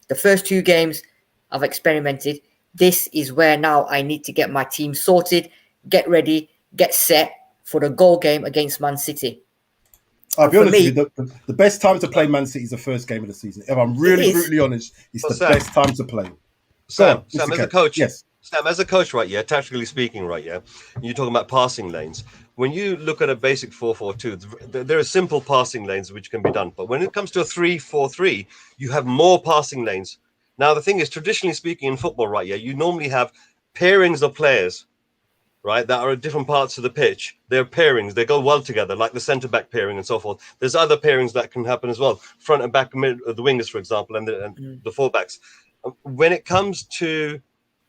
the first 2 games I've experimented. This is where now I need to get my team sorted, get ready, get set for the goal game against Man City. I'll be honest with you, the best time to play Man City is the first game of the season. If I'm really brutally honest, it's the best time to play. Sam, as a coach, yes. Sam, as a coach, right, tactically speaking, right, you're talking about passing lanes. When you look at a basic 4-4-2, there are simple passing lanes which can be done. But when it comes to a 3-4-3, you have more passing lanes. Now, the thing is, traditionally speaking in football, right, you normally have pairings of players, right, that are at different parts of the pitch. They're pairings. They go well together, like the centre-back pairing and so forth. There's other pairings that can happen as well, front and back, the wingers, for example, and the fullbacks. When it comes to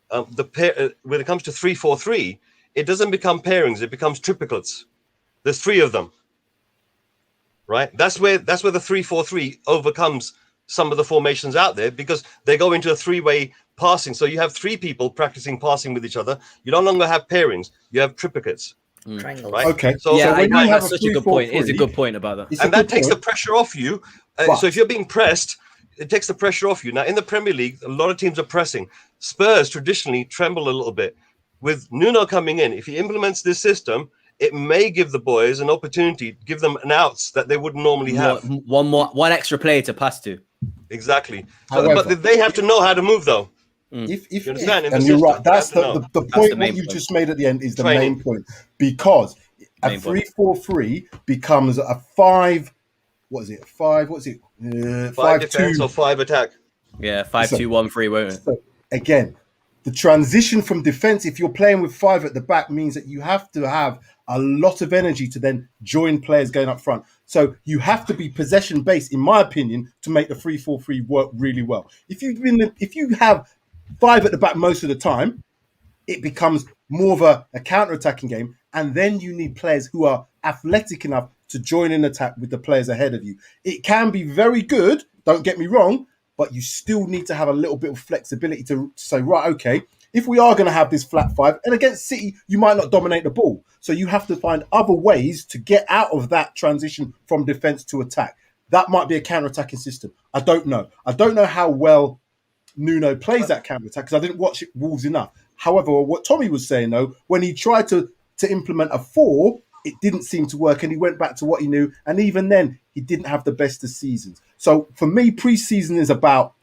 when it comes to 3-4-3, it doesn't become pairings; it becomes triplets. There's 3 of them, right? That's where the 3-4-3 overcomes some of the formations out there because they go into a 3-way passing. So you have 3 people practicing passing with each other. You no longer have pairings; you have triplets. Triangles. Right? Okay. So that's such a good point. It's a good point about that, and that takes the pressure off you. So if you're being pressed, it takes the pressure off you. Now, in the Premier League, a lot of teams are pressing. Spurs traditionally tremble a little bit. With Nuno coming in, if he implements this system, it may give the boys an opportunity, give them an outs that they wouldn't normally have. One extra player to pass to. Exactly. However, but they have to know how to move, though. If you understand? and you're right, that's the point. What you just made at the end is the main point, because a 3-4-3 becomes a 5. What is it? 5. What's it? 5 defense or 5 attack. Yeah, 5-2-1-3, won't it? So again, the transition from defense, if you're playing with 5 at the back, means that you have to have a lot of energy to then join players going up front. So you have to be possession based, in my opinion, to make the 3-4-3 work really well. If you have 5 at the back most of the time, it becomes more of a counter-attacking game, and then you need players who are athletic enough to join in attack with the players ahead of you. It can be very good, don't get me wrong, but you still need to have a little bit of flexibility to say, right, okay, if we are going to have this flat 5, and against City, you might not dominate the ball. So you have to find other ways to get out of that transition from defense to attack. That might be a counter-attacking system. I don't know. I don't know how well Nuno plays that counter-attack because I didn't watch Wolves enough. However, what Tommy was saying, though, when he tried to implement a 4, it didn't seem to work, and he went back to what he knew. And even then, he didn't have the best of seasons. So for me, pre-season is about,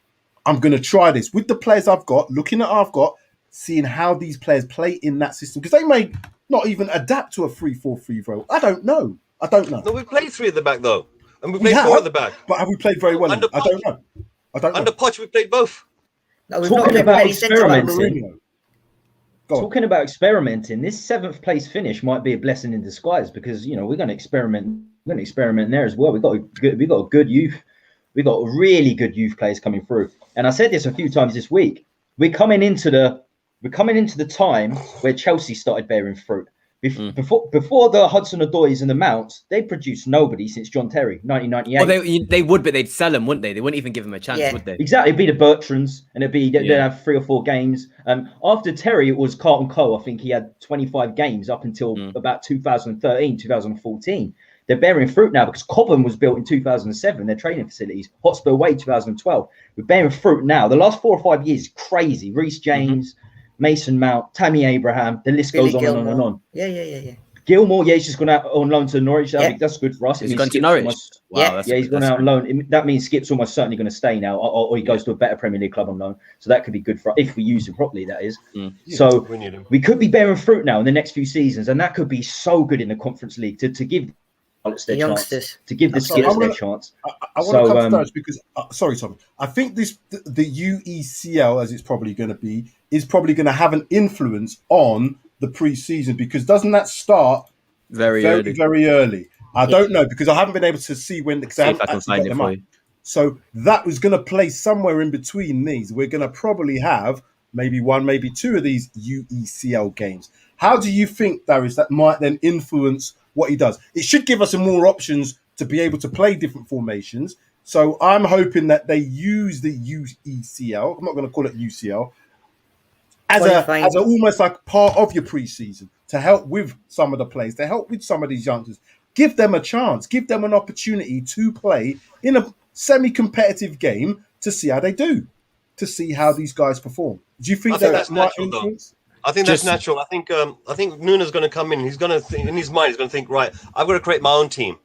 I'm going to try this with the players I've got, looking at what I've got, seeing how these players play in that system, because they may not even adapt to a 3-4-3 role. I don't know. No, we played 3 at the back though, and we We played 4 have, at the back. but have we played very well? Under I don't know. Under Poch, we played both. No, we've Talking not played about many centre backs. experimenting. Mourinho. Go on. Talking about experimenting, this 7th place finish might be a blessing in disguise, because we're going to experiment. We're going to experiment there as well. We've got a good youth. We've got really good youth players coming through. And I said this a few times this week. We're coming into the time where Chelsea started bearing fruit. Before the Hudson-Odois and the Mounts, they produced nobody since John Terry, 1998. Well, they would, but they'd sell them, wouldn't they? They wouldn't even give them a chance, would they? Exactly. It'd be the Bertrands, and they'd have 3 or 4 games. After Terry, it was Carlton Cole. I think he had 25 games up until about 2013, 2014. They're bearing fruit now because Cobham was built in 2007. Their training facilities, Hotspur Way 2012. We're bearing fruit now. The last 4 or 5 years, crazy. Reece James, Mason Mount, Tammy Abraham. The list goes on and on and on. Yeah. Gilmore, he's just gone out on loan to Norwich. That's good for us. He's gone to Norwich. He's gone out on loan. That means Skip's almost certainly going to stay now, or he goes to a better Premier League club on loan. So that could be good for if we use him properly. That is. So we could be bearing fruit now in the next few seasons, and that could be so good in the Conference League to give their chance, to give the Skips their chance. I want to come first because sorry, Tom. I think the UECL, as it's probably going to be, is probably going to have an influence on the pre-season, because doesn't that start very early? I don't know, because I haven't been able to see when, because I haven't actually got them up. So that was going to play somewhere in between these. We're going to probably have maybe 1, maybe 2 of these UECL games. How do you think, Darius, that might then influence what he does? It should give us some more options to be able to play different formations. So I'm hoping that they use the UECL. I'm not going to call it UCL. As a almost like part of your preseason to help with some of the players, to help with some of these youngsters. Give them a chance. Give them an opportunity to play in a semi-competitive game to see how they do, to see how these guys perform. Do you think that's natural, though? I think that's natural. I think Nuno's going to come in. He's going to in his mind, he's going to think, right, I've got to create my own team.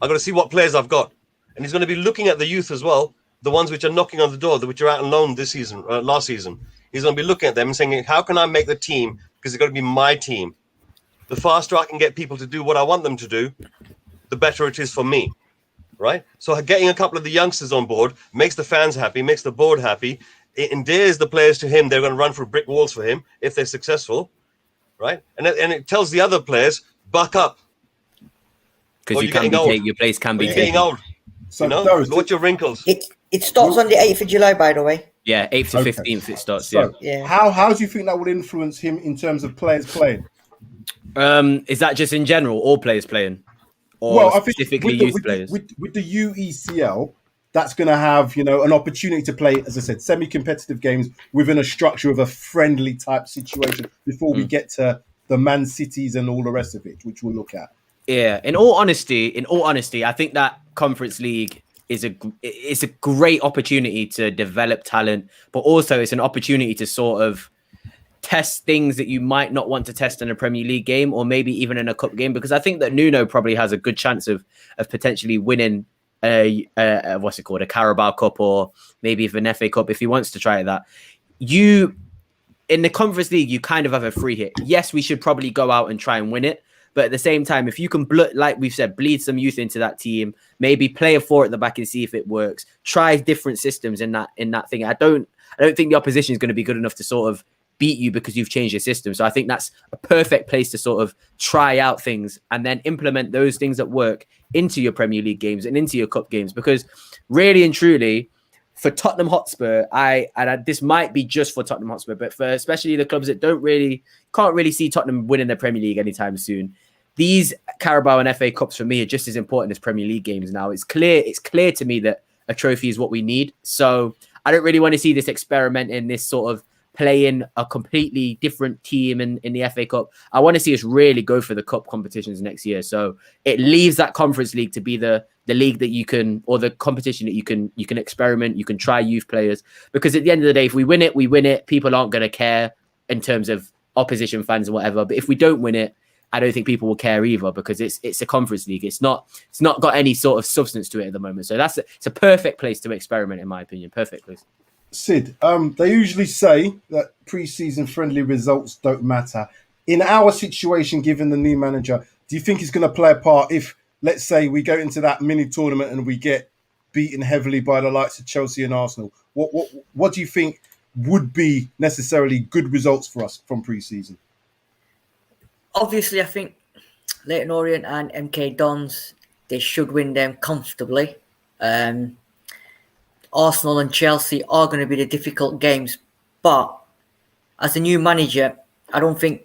I've got to see what players I've got, and he's going to be looking at the youth as well, the ones which are knocking on the door, which are out on loan this season, last season. He's going to be looking at them and saying, how can I make the team? Because it's got to be my team. The faster I can get people to do what I want them to do, the better it is for me, right? So getting a couple of the youngsters on board makes the fans happy, makes the board happy. It endears the players to him. They're going to run through brick walls for him if they're successful, right? And it tells the other players, buck up. Because your place can be taken. You're getting old. So watch your wrinkles. It starts on the 8th of July, by the way. Yeah, 8th to 15th it starts. So, how do you think that would influence him in terms of players playing? Is that just in general, all players playing? Or I think specifically youth players? With the UECL, that's going to have, an opportunity to play, as I said, semi-competitive games within a structure of a friendly type situation before we get to the Man Cities and all the rest of it, which we'll look at. Yeah, in all honesty, I think that Conference League is a great opportunity to develop talent, but also it's an opportunity to sort of test things that you might not want to test in a Premier League game, or maybe even in a cup game, because I think that Nuno probably has a good chance of potentially winning a Carabao Cup, or maybe even an FA Cup if he wants to try that. In the Conference League, you kind of have a free hit. Yes, we should probably go out and try and win it. But at the same time, if you can, like we've said, bleed some youth into that team, maybe play a 4 at the back and see if it works. Try different systems in that thing. I don't think the opposition is going to be good enough to sort of beat you because you've changed your system. So I think that's a perfect place to sort of try out things and then implement those things that work into your Premier League games and into your cup games. Because really and truly, for Tottenham Hotspur, this might be just for Tottenham Hotspur, but for especially the clubs that can't really see Tottenham winning the Premier League anytime soon, these Carabao and FA Cups for me are just as important as Premier League games now. It's clear to me that a trophy is what we need. So I don't really want to see this experiment in this sort of playing a completely different team in the FA Cup. I want to see us really go for the cup competitions next year. So it leaves that Conference League to be the league that you can, or the competition that you can experiment, you can try youth players. Because at the end of the day, if we win it, we win it. People aren't going to care in terms of opposition fans and whatever. But if we don't win it, I don't think people will care either, because it's a conference league. It's not got any sort of substance to it at the moment. So it's a perfect place to experiment, in my opinion. Perfect place. Sid, they usually say that pre-season friendly results don't matter. In our situation, given the new manager, do you think it's going to play a part if, let's say, we go into that mini tournament and we get beaten heavily by the likes of Chelsea and Arsenal? What do you think would be necessarily good results for us from pre-season? Obviously, I think Leyton Orient and MK Dons, they should win them comfortably. Arsenal and Chelsea are going to be the difficult games, but as a new manager, I don't think,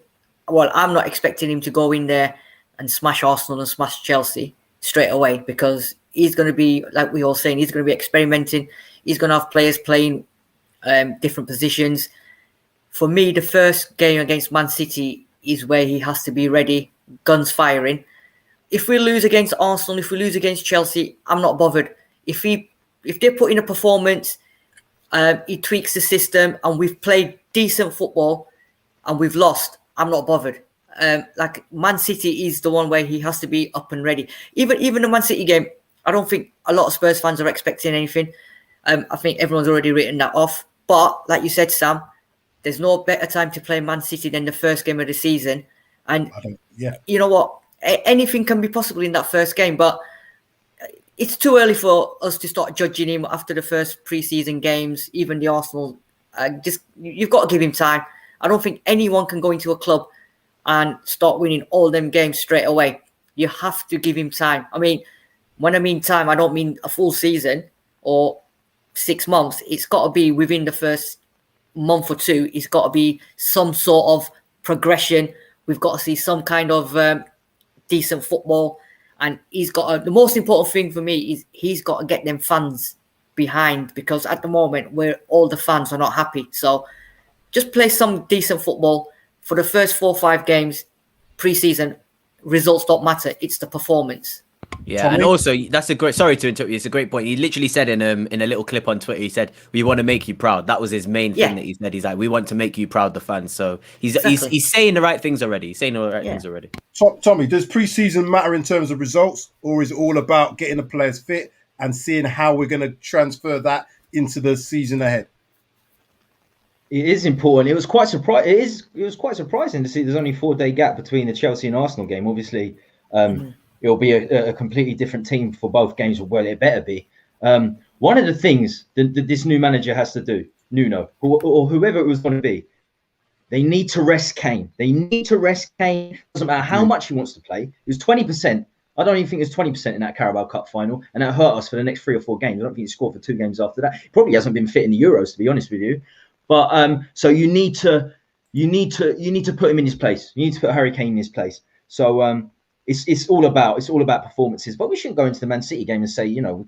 well, I'm not expecting him to go in there and smash Arsenal and smash Chelsea straight away, because he's going to be, like we all saying, he's going to be experimenting. He's going to have players playing different positions. For me, the first game against Man City is where he has to be ready, guns firing. If we lose against Arsenal, if we lose against Chelsea, I'm not bothered. If they put in a performance, he tweaks the system, and we've played decent football and we've lost, I'm not bothered. Like Man City is the one where he has to be up and ready. Even the Man City game, I don't think a lot of Spurs fans are expecting anything. I think everyone's already written that off. But like you said, Sam, there's no better time to play Man City than the first game of the season. And you know what? Anything can be possible in that first game, but it's too early for us to start judging him after the first pre-season games, even the Arsenal. You've got to give him time. I don't think anyone can go into a club and start winning all them games straight away. You have to give him time. I mean, when I mean time, I don't mean a full season or 6 months. It's got to be within the first month or two. It's got to be some sort of progression. We've got to see some kind of decent football. And the most important thing for me is he's got to get them fans behind, because at the moment where all the fans are not happy. So just play some decent football for the first 4 or 5 games pre-season. Results don't matter. It's the performance. Yeah, Tommy? and also that's a great. Sorry to interrupt you. It's a great point. He literally said in a little clip on Twitter, he said, "We want to make you proud." That was his main thing that he said. He's like, "We want to make you proud, the fans." So he's saying the right things already. He's saying the right things already. Tommy, does pre-season matter in terms of results, or is it all about getting the players fit and seeing how we're going to transfer that into the season ahead? It is important. It was quite surprising. It was quite surprising to see there's only a 4-day gap between the Chelsea and Arsenal game. Obviously, it'll be a completely different team for both games. Well, it better be. One of the things that this new manager has to do, Nuno, or whoever it was going to be, they need to rest Kane. They need to rest Kane. Doesn't matter how much he wants to play. It was 20%. I don't even think it was 20% in that Carabao Cup final, and that hurt us for the next 3 or 4 games. I don't think he scored for 2 games after that. He probably hasn't been fit in the Euros, to be honest with you. But so you need to put him in his place. You need to put Harry Kane in his place. So it's all about performances. But we shouldn't go into the Man City game and say, we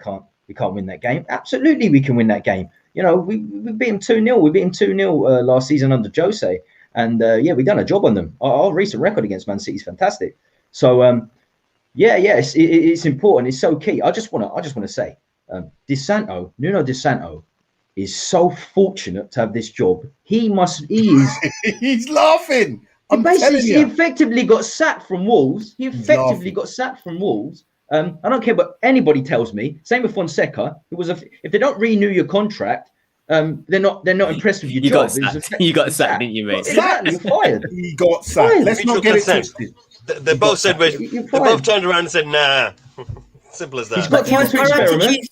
can't win that game. Absolutely, we can win that game. We beat him 2-0. We beat him 2-0 last season under Jose, and we've done a job on them. Our recent record against Man City is fantastic. So it's important. It's so key. I just want to say, Nuno De Santo is so fortunate to have this job. He is. He's laughing. He effectively got sacked from Wolves. I don't care what anybody tells me. Same with Fonseca. If they don't renew your contract, they're not impressed with your job. You got sacked, didn't you, mate? Exactly. You're fired. He got sacked. Let's not get it twisted. They both said, they both turned around and said, nah. Simple as that. He's got time to experiment.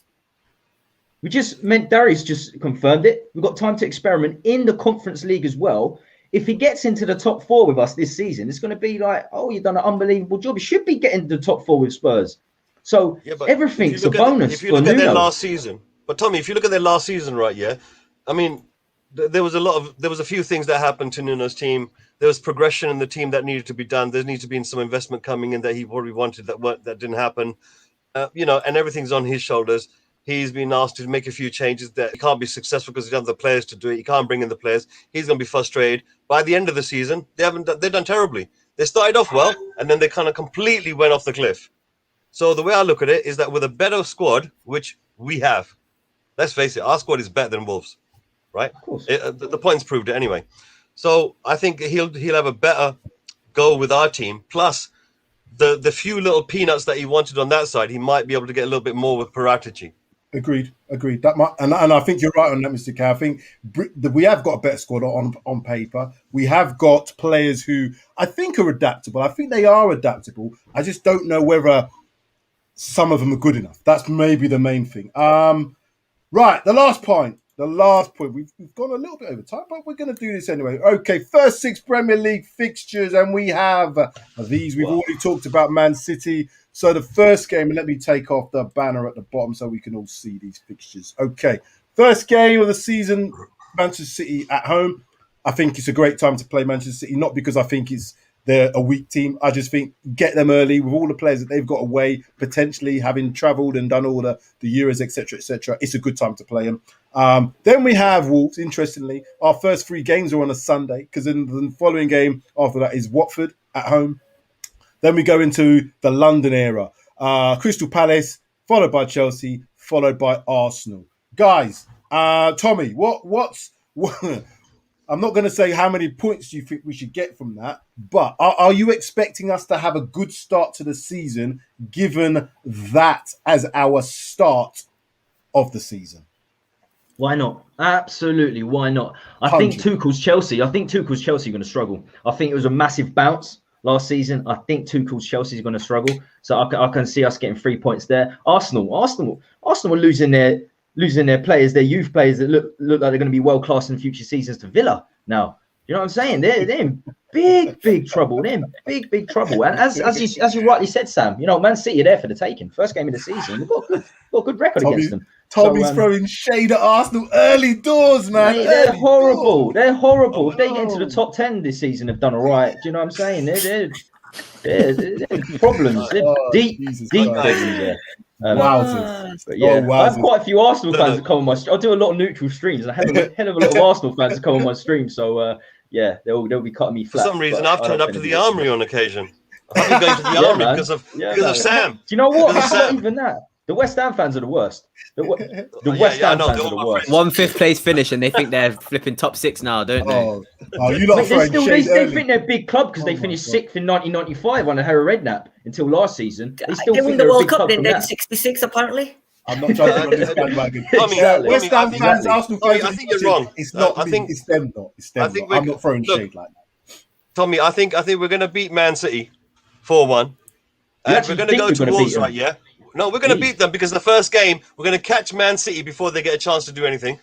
We just meant Darius just confirmed it. We've got time to experiment in the Conference League as well. If he gets into the top 4 with us this season, it's going to be like, oh, you've done an unbelievable job. He should be getting to the top 4 with Spurs. So everything's a bonus. If you look at their last season, but Tommy, if you look at their last season, right? Yeah, I mean, there was a few things that happened to Nuno's team. There was progression in the team that needed to be done. There needs to be some investment coming in that he probably wanted that didn't happen. And everything's on his shoulders. He's been asked to make a few changes that he can't be successful because he doesn't have the players to do it. He can't bring in the players. He's going to be frustrated. By the end of the season, they've done terribly. They started off well, and then they kind of completely went off the cliff. So the way I look at it is that with a better squad, which we have, let's face it, our squad is better than Wolves, right? Of course. The points proved it anyway. So I think he'll have a better go with our team. Plus, the few little peanuts that he wanted on that side, he might be able to get a little bit more with Paratici. Agreed. That might, and I think you're right on that, Mr. K. I think we have got a better squad on paper. We have got players who I think are adaptable. I think they are adaptable. I just don't know whether some of them are good enough. That's maybe the main thing. Right, the last point. We've gone a little bit over time, but we're going to do this anyway. Okay, first 6 Premier League fixtures, and we have these. We've already talked about Man City. So the first game, and let me take off the banner at the bottom so we can all see these fixtures. Okay, first game of the season, Manchester City at home. I think it's a great time to play Manchester City, not because I think they're a weak team. I just think get them early with all the players that they've got away, potentially having travelled and done all the Euros, etc., etc. It's a good time to play them. Then we have Wolves. Interestingly, our first 3 games are on a Sunday because then the following game after that is Watford at home. Then we go into the London era. Crystal Palace, followed by Chelsea, followed by Arsenal. Guys, Tommy, what's I'm not going to say how many points you think we should get from that, but are you expecting us to have a good start to the season, given that as our start of the season? Why not? Absolutely, why not? I 100. think Tuchel's Chelsea are going to struggle. I think it was a massive bounce last season. I think Tuchel's Chelsea is going to struggle. So I can see us getting 3 points there. Arsenal were losing their players, their youth players that look like they're going to be world class in future seasons to Villa. Now, you know what I'm saying? They're in big trouble. They're in big trouble. And as you rightly said, Sam, you know, Man City are there for the taking. First game of the season, we've got a good record against them. Tommy's throwing shade at Arsenal early doors, man. Mate, they're horrible. They're horrible. If they get into the top 10 this season, they've done all right. Do you know what I'm saying? They're problems. They're deep problems there. But yeah, I have quite a few Arsenal fans that come on my stream. I do a lot of neutral streams. I have a hell of a lot of Arsenal fans that come on my stream. So yeah, they'll be cutting me flat. For some reason, I've turned up to the Armory on occasion. I've been going to the Armory because of Sam. Do you know what? It's not even that. The West Ham fans are the worst. The West Ham fans are the worst. 1 5th place finish, and they think they're flipping top 6 now, don't they? You lot throwing shade they think they're a big club because they finished 6th in 1995 under Harry Redknapp until last season. They still won the World Cup, didn't they? 66, apparently. I'm not trying to run this bandwagon. West Ham fans, Arsenal fans. I think you're wrong. It's not. I think it's them. Not. It's them. I'm not throwing shade like that. Tommy, I think we're going to beat Man City 4-1, and we're going to go to Wolves, right? Yeah. No, we're going to beat them because the first game, we're going to catch Man City before they get a chance to do anything.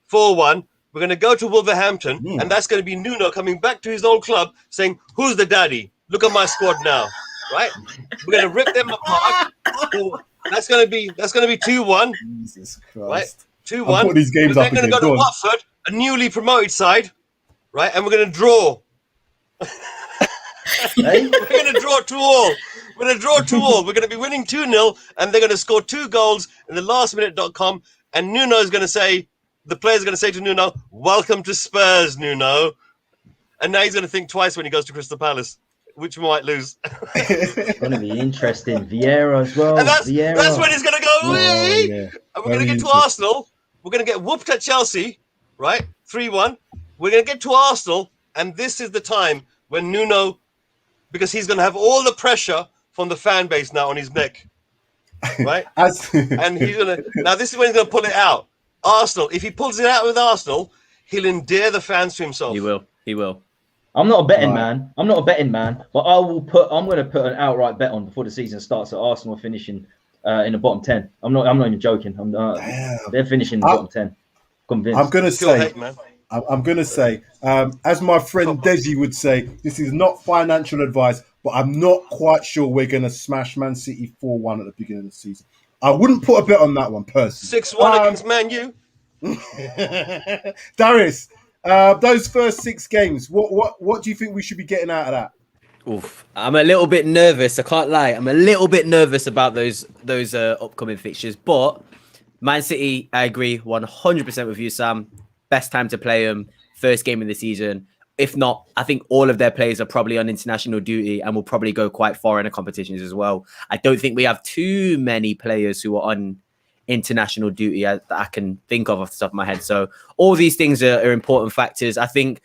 4-1. We're going to go to Wolverhampton, and that's going to be Nuno coming back to his old club saying, "Who's the daddy? Look at my squad now." Right? We're going to rip them apart. That's going to be 2-1. Jesus Christ. Right? 2-1. These games we're then going to go to Watford, a newly promoted side, right? And we're going to draw. We're going to draw 2-all. We're going to draw 2-all. We're going to be winning 2-0, and they're going to score 2 goals in the lastminute.com. And Nuno is going to say, the players are going to say to Nuno, "Welcome to Spurs, Nuno." And now he's going to think twice when he goes to Crystal Palace, which we might lose. It's going to be interesting. Vieira as well. And that's when he's going to go. And we're going to get to Arsenal. We're going to get whooped at Chelsea, right? 3-1. We're going to get to Arsenal, and this is the time when Nuno, because he's going to have all the pressure from the fan base now on his neck, right? And he's going to, now this is when he's going to pull it out. Arsenal, if he pulls it out with Arsenal, he'll endear the fans to himself. He will. I'm not a betting man. I'm but I'm going to put an outright bet on before the season starts that Arsenal are finishing in the bottom 10. I'm not even joking. They're finishing in the bottom 10. Convinced. I'm going to say, as my friend Deji would say, this is not financial advice, but I'm not quite sure we're going to smash Man City 4-1 at the beginning of the season. I wouldn't put a bet on that one, personally. 6-1 against Man U. Darius, those first 6 games, what do you think we should be getting out of that? Oof. I'm a little bit nervous. I can't lie. I'm a little bit nervous about those upcoming fixtures. But Man City, I agree 100% with you, Sam. Best time to play them. First game of the season. If not, I think all of their players are probably on international duty and will probably go quite far in the competitions as well. I don't think we have too many players who are on international duty that I can think of off the top of my head. So all these things are important factors. I think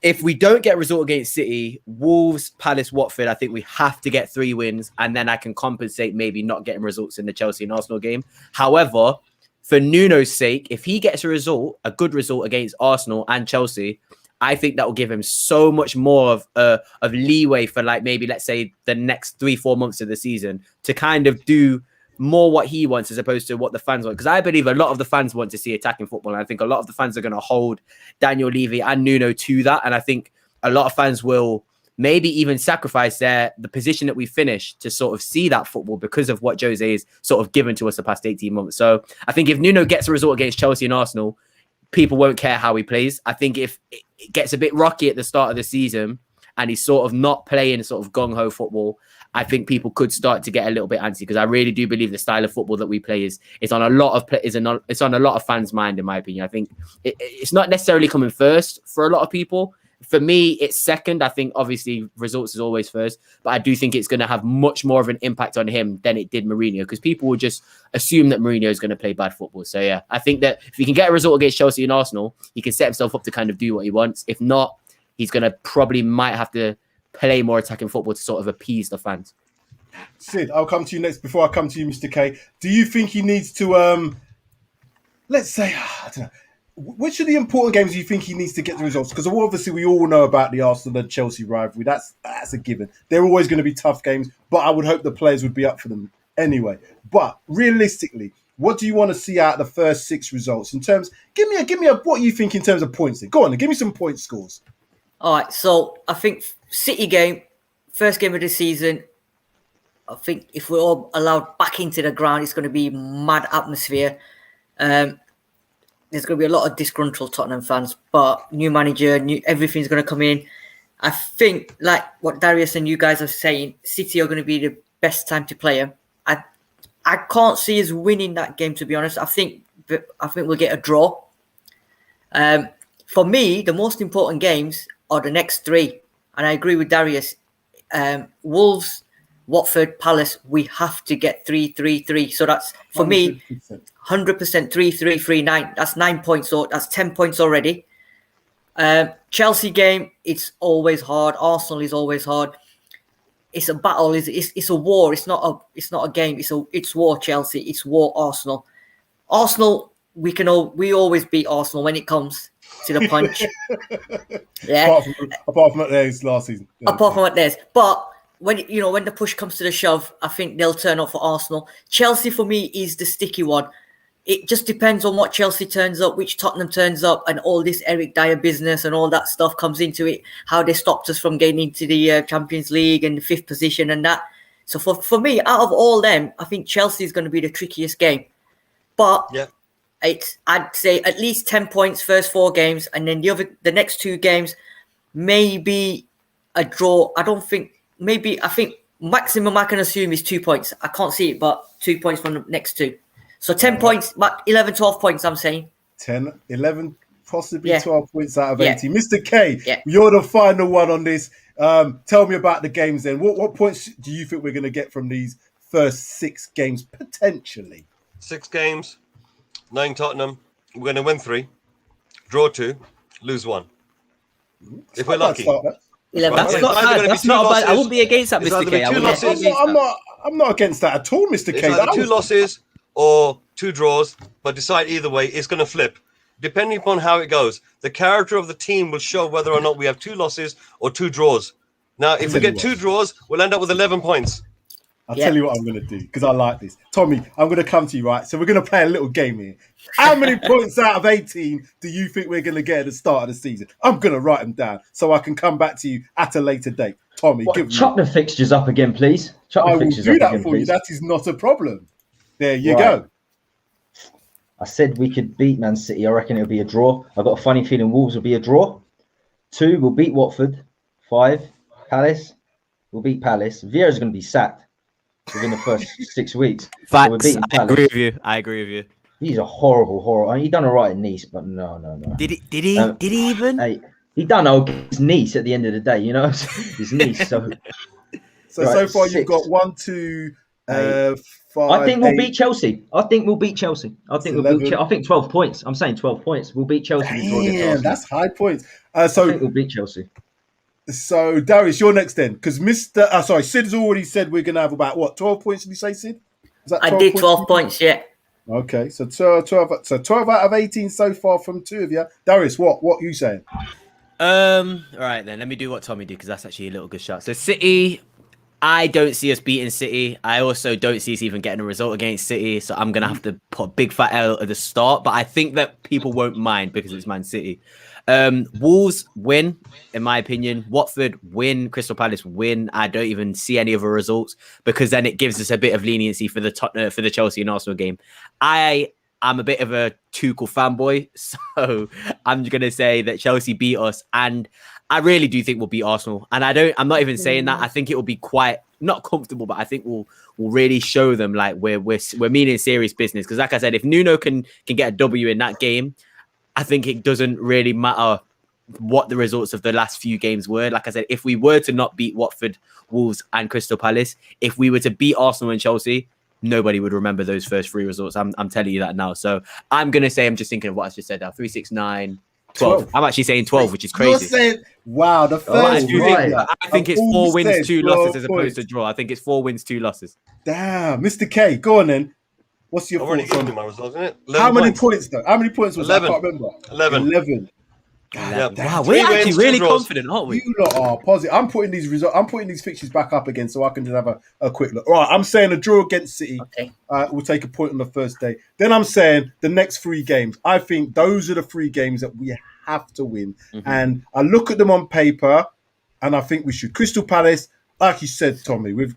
if we don't get a result against City, Wolves, Palace, Watford, I think we have to get 3 wins, and then I can compensate maybe not getting results in the Chelsea and Arsenal game. However, for Nuno's sake, if he gets a good result against Arsenal and Chelsea, I think that will give him so much more of leeway for, like, maybe, let's say, the next 3-4 months of the season to kind of do more what he wants as opposed to what the fans want. Because I believe a lot of the fans want to see attacking football. And I think a lot of the fans are going to hold Daniel Levy and Nuno to that. And I think a lot of fans will maybe even sacrifice the position that we finished to sort of see that football because of what Jose is sort of given to us the past 18 months. So I think if Nuno gets a result against Chelsea and Arsenal, people won't care how he plays. I think if it gets a bit rocky at the start of the season and he's sort of not playing sort of gung-ho football, I think people could start to get a little bit antsy, because I really do believe the style of football that we play is on a lot of fans' mind, in my opinion. I think it's not necessarily coming first for a lot of people. For me, it's second. I think obviously results is always first, but I do think it's going to have much more of an impact on him than it did Mourinho, because people will just assume that Mourinho is going to play bad football. So yeah, I think that if he can get a result against Chelsea and Arsenal, he can set himself up to kind of do what he wants. If not, he's going to might have to play more attacking football to sort of appease the fans. Sid, I'll come to you next. Before I come to you, Mr. K, do you think he needs to, let's say, I don't know, which of the important games do you think he needs to get the results? Because obviously we all know about the Arsenal and Chelsea rivalry. That's a given. They're always going to be tough games, but I would hope the players would be up for them anyway. But realistically, what do you want to see out of the first 6 results? In terms, give me a what you think in terms of points. Go on, give me some point scores. All right, so I think City game, first game of the season, I think if we're all allowed back into the ground, it's going to be mad atmosphere. There's going to be a lot of disgruntled Tottenham fans, but new manager, everything's going to come in. I think, like what Darius and you guys are saying, City are going to be the best time to play them. I can't see us winning that game, to be honest. I think we'll get a draw. For me, the most important games are the next 3, and I agree with Darius. Wolves, Watford, Palace, we have to get 3-3-3. So that's, for 100%. Me, 100% 3-3-3-9. That's 9 points, so that's 10 points already. Chelsea game, it's always hard. Arsenal is always hard. It's a battle. It's a war. It's not a game. It's war. Chelsea. It's war. Arsenal. Arsenal. We always beat Arsenal when it comes to the punch. Yeah. Apart from theirs last season. Yeah. Apart from theirs, but when the push comes to the shove, I think they'll turn up for Arsenal. Chelsea for me is the sticky one. It just depends on what Chelsea turns up, which Tottenham turns up, and all this Eric Dyer business and all that stuff comes into it. How they stopped us from getting into the Champions League and the 5th position and that. So for me, out of all them, I think Chelsea is going to be the trickiest game. But yeah, I'd say at least 10 points first 4 games, and then the next 2 games maybe a draw. I think maximum I can assume is 2 points. I can't see it, but 2 points from the next 2. So 10 points, but 11, 12 points, I'm saying. 10, 11, possibly 12 points out of 18. Mr. K, you're the final one on this. Tell me about the games then. What points do you think we're going to get from these first 6 games, potentially? 6 games, 9 Tottenham. We're going to win 3, draw 2, lose 1. If we're lucky. 11. That's not bad. That's not bad. I wouldn't be against that, Mr. K. I'm not against that at all, Mr. K. It's either 2 losses or 2 draws, but decide either way. It's going to flip. Depending upon how it goes, the character of the team will show whether or not we have 2 losses or 2 draws. Now, if we get 2 draws, we'll end up with 11 points. I'll tell you what I'm going to do, because I like this. Tommy, I'm going to come to you, right? So we're going to play a little game here. How many points out of 18 do you think we're going to get at the start of the season? I'm going to write them down so I can come back to you at a later date. Tommy, chuck the fixtures up again, please. I will do that for you. That is not a problem. There you go. I said we could beat Man City. I reckon it'll be a draw. I've got a funny feeling Wolves will be a draw. 2, we'll beat Watford. 5, Palace. We'll beat Palace. Vieira's going to be sacked within the first 6 weeks. Facts. So I agree with you. He's a horrible. I mean, he done all right in Nice, but no. Did he even? He done his Nice at the end of the day, his Nice. So far 6. You've got 1, 2, I think we'll 8. beat Chelsea. I think we'll beat Chelsea. I think we'll 11. beat Chelsea. I think 12 points. I'm saying 12 points. We'll beat Chelsea. We draw against Damn, Arsenal. that's high points. I think we'll beat Chelsea. So Darius, you're next then, because Sid's already said we're gonna have about what 12 points? Did you say, Sid? Is that I did 12 points, yeah. Okay, so 12 out of 18 so far from two of you. Darius, what are you saying? All right then, let me do what Tommy did because that's actually a little good shot. So City, I don't see us beating City. I also don't see us even getting a result against City. So I'm gonna have to put a big fat L at the start. But I think that people won't mind because it's Man City. Wolves win, in my opinion. Watford win. Crystal Palace win. I don't even see any other results because then it gives us a bit of leniency for the Chelsea and Arsenal game. I'm a bit of a Tuchel fanboy, so I'm going to say that Chelsea beat us, and I really do think we'll beat Arsenal. And I'm not even saying that. I think it will be quite not comfortable, but I think we'll really show them like we're meaning serious business. Because like I said, if Nuno can get a W in that game, I think it doesn't really matter what the results of the last few games were. Like I said, if we were to not beat Watford, Wolves, and Crystal Palace, if we were to beat Arsenal and Chelsea, nobody would remember those first three results. I'm telling you that now. So I'm going to say, I'm just thinking of what I just said now. 3, 6, 9, 12. I'm actually saying 12, which is crazy. You're saying, wow, the first I think it's 4 wins, 2 losses as opposed to draw. I think it's 4 wins, 2 losses. Damn, Mr. K, go on then. What's your I've already thoughts given on you my results, isn't it? how many points though? How many points was 11. that? I can't remember. 11. God, Yeah. Wow, 3 we're actually wins, 2 really draws. confident, aren't we? You lot are positive. I'm putting these fixtures back up again so I can just have a quick look. All right, I'm saying a draw against City. Okay. We'll take a point on the first day. Then I'm saying the next 3 games. I think those are the 3 games that we have to win. Mm-hmm. And I look at them on paper, and I think we should. Crystal Palace, like you said, Tommy, with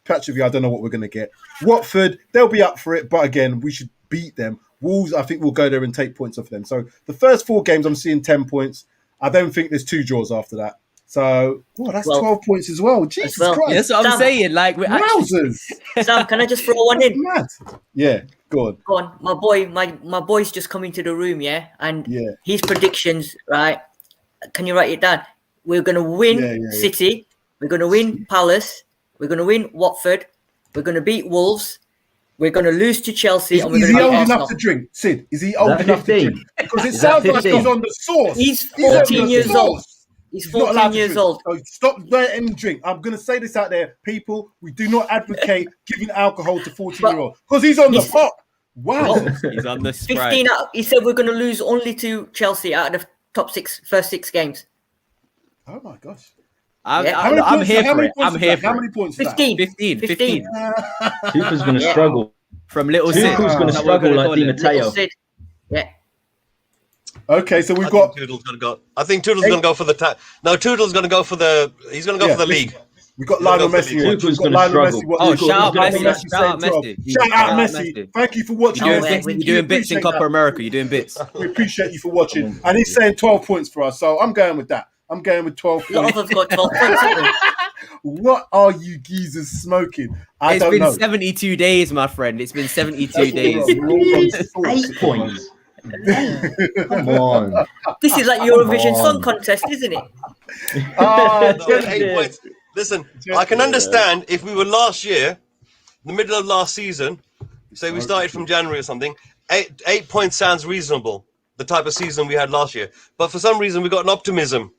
Patch of you, I don't know what we're going to get. Watford, they'll be up for it, but again, we should beat them. Wolves, I think we'll go there and take points off them. So the first 4 games, I'm seeing 10 points. I don't think there's 2 draws after that. So, that's 12 points as well. Jesus Christ. Yeah, that's what I'm saying. Like, we're actually... Sam, can I just throw one in? Mad. Yeah, go on. Go on. My boy's just come into the room, yeah? And Yeah. his predictions, right? Can you write it down? We're going to win City. We're going to win Palace. We're going to win Watford. We're going to beat Wolves. We're going to lose to Chelsea. Is and we're he going to old beat enough Arsenal. to drink? Sid, is he old that enough to 15? drink? Because it Is that sounds like 15? he's on the sauce. He's He's on 14 the years old. sauce. He's not allowed 14 to years drink. old. So stop letting him drink. I'm going to say this out there. People, we do not advocate giving alcohol to 14-year-olds because he's on the pot. Wow. He's on the Sprite. 15 out. He said we're going to lose only to Chelsea out of the first 6 games. Oh, my gosh. I'm points- here how for many it. points I'm is here that? for How it. many points is that? 15. Tuchel's going to struggle. From little Sid. Tuchel's going to That's what struggle we're gonna like call Di it. Matteo. Sid. Yeah. Okay, so we've I got... think Toodle's going to go. I think Toodle's going to go for the... No, Toodle's going to go for the... He's going to go for the league. We've got He's gonna Lionel go for Messi. the here. league. Tuchel's We've got gonna Lionel struggle. Messi. What Oh, we've got- shout out we've got Messi. Messi Shout out saying 12. Messi. Shout out Shout out Messi. Messi. Thank you for watching. You're Messi. doing We bits in appreciate Copa that. America. You're doing bits. We appreciate you for watching. And he's saying 12 points for us, so I'm going with that. I'm going with 12 A lot points. of us got 12 points, haven't we? What are you geezers smoking? I It's don't been know. 72 days, my friend. It's been 72 That's days. all right. We're all on sauce. 8 points. Come on. This is like Eurovision on. Song Contest, isn't it? No, 8 points. Listen, I can understand if we were last year, the middle of last season, say we started from January or something, 8 points sounds reasonable, the type of season we had last year. But for some reason, we got an optimism.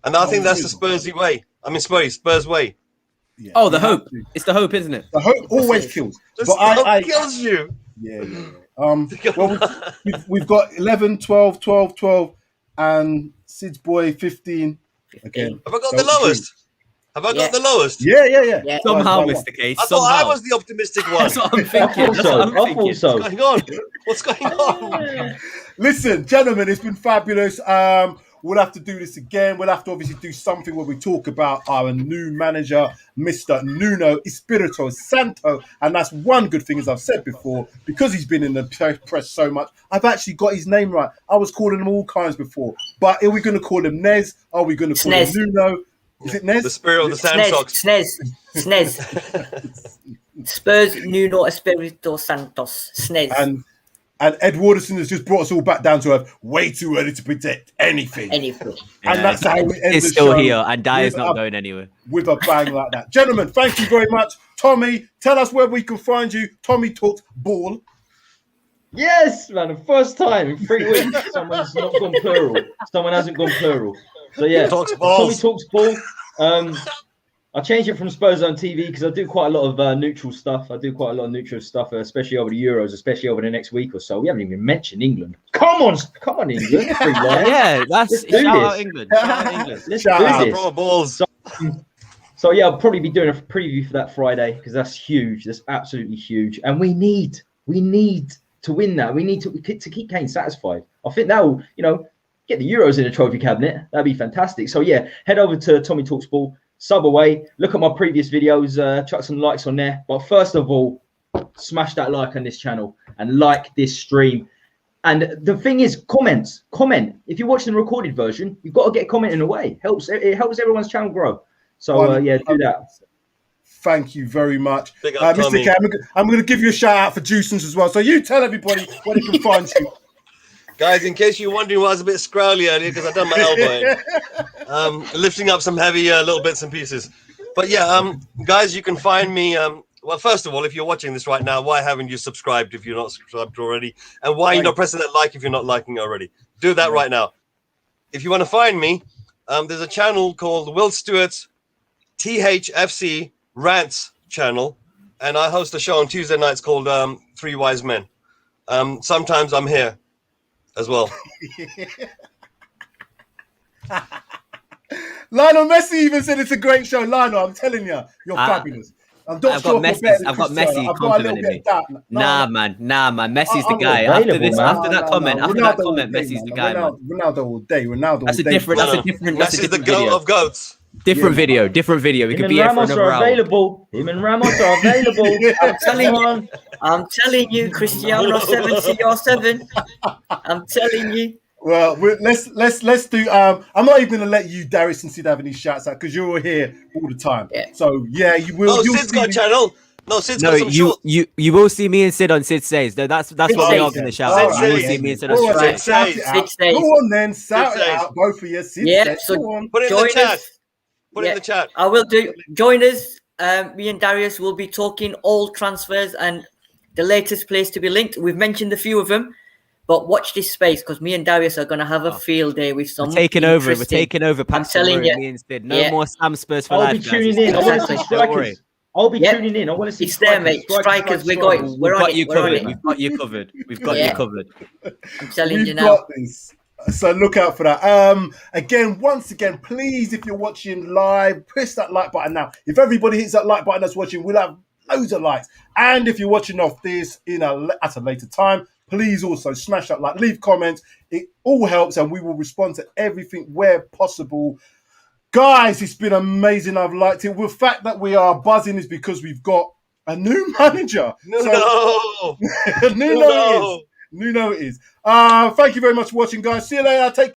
And I think that's the Spursy way. I mean, Spurs way. Yeah, Oh, the you have hope. to. It's the hope, isn't it? The hope always kills. The But I kills you. yeah. Well, we've got 11, 12, 12, 12, and Sid's boy 15. Again. Have I got the Don't lowest? Have I got the lowest? Yeah. Yeah. Somehow, Right, Mr. Cage. I thought I Somehow. was the optimistic one. That's what I'm I thinking. thought That's so. what I'm I thinking. thought so. What's going on? What's going on? Listen, gentlemen, it's been fabulous. We'll have to do this again. We'll have to obviously do something where we talk about our new manager, Mr. Nuno Espirito Santo. And that's one good thing, as I've said before, because he's been in the press so much, I've actually got his name right. I was calling him all kinds before. But are we going to call him Nez? Are we going to call him Snez. Nuno? Is it Nez? The spirit of the Sand Sox. Snez. Spurs Nuno Espirito Santos. Snez. And And Ed Warderson has just brought us all back down to earth. Way too early to predict anything. And that's how we end It's the still show here, and Dyer's with not a- going anywhere. with a bang like that. Gentlemen, thank you very much. Tommy, tell us where we can find you. Tommy Talks Ball. Yes, man, the first time in 3 weeks someone's not gone plural. Someone hasn't gone plural. So yeah, Talks Tommy balls. Talks Ball. I changed it from Spurs on TV because I do quite a lot of neutral stuff. Especially over the Euros, especially over the next week or so. We haven't even mentioned England. Come on, England. Free line. Yeah, that's Let's do shout out this. England. Shout out England. Let's Shout do out, this. Proper balls. So yeah, I'll probably be doing a preview for that Friday because that's huge. That's absolutely huge, and we need to win that. We need to keep Kane satisfied. I think that will, get the Euros in a trophy cabinet. That'd be fantastic. So yeah, head over to Tommy Talks Ball, sub away, look at my previous videos, chuck some likes on there. But first of all, smash that like on this channel and like this stream. And the thing is, comment. If you're watching the recorded version, you've got to get commenting away. It helps everyone's channel grow. So yeah, do that. Thank you very much. Big up, Mr. Tommy. K, I'm going to give you a shout out for Juicens as well. So you tell everybody where they can find you. Guys, in case you're wondering why I was a bit scrowly earlier, because I done my elbow in. Lifting up some heavy little bits and pieces. But yeah, guys, you can find me. Well, first of all, if you're watching this right now, why haven't you subscribed if you're not subscribed already? And why are you not pressing that like if you're not liking it already? Do that right now. If you want to find me, there's a channel called Will Stewart's THFC Rants channel, and I host a show on Tuesday nights called Three Wise Men. Sometimes I'm here as well. Lionel Messi even said it's a great show. Lionel, I'm telling you, you're fabulous. I've got Messi complimenting me. Nah, man. Messi's the guy. After that comment, Messi's the guy, man. Ronaldo all day. That's a different Messi's the goat video. of goats. Different video. We could be here for Ramos another are hour. available. Him and Ramos are available. I'm telling you, Cristiano 7 CR7. I'm telling you. Well, let's do. I'm not even going to let you, Darius and Sid, have any shouts out because you're all here all the time. Yeah. So yeah, you will. Oh, Sid's got a channel. No, Sid's got some shorts. you will see me and Sid on Sid Says. That's what we are going to shout out. You will see me and Sid on Sid Says. Go on then, shout it out, both of you. Sid says, so go on. Put it in the chat. Put it in the chat. I will do. Join us. Me and Darius will be talking all transfers and the latest place to be linked. We've mentioned a few of them, but watch this space because me and Darius are going to have a field day with some. We're taking over Paxton Road, me and Sid. No more SUBSRCRIBE for life. I'll be tuning in. I want to see strikers. I'll be tuning in. I want to see it's there, mate. Strikers, we're going. We're on it. We've got you covered. We've got you covered. I'm telling you now. Got this. So look out for that. Once again, please, if you're watching live, press that like button now. If everybody hits that like button that's watching, we'll have loads of likes. And if you're watching off this at a later time, please also smash that like, leave comments. It all helps, and we will respond to everything where possible. Guys, it's been amazing. I've liked it. The fact that we are buzzing is because we've got a new manager. Nuno it is. Thank you very much for watching, guys. See you later. Take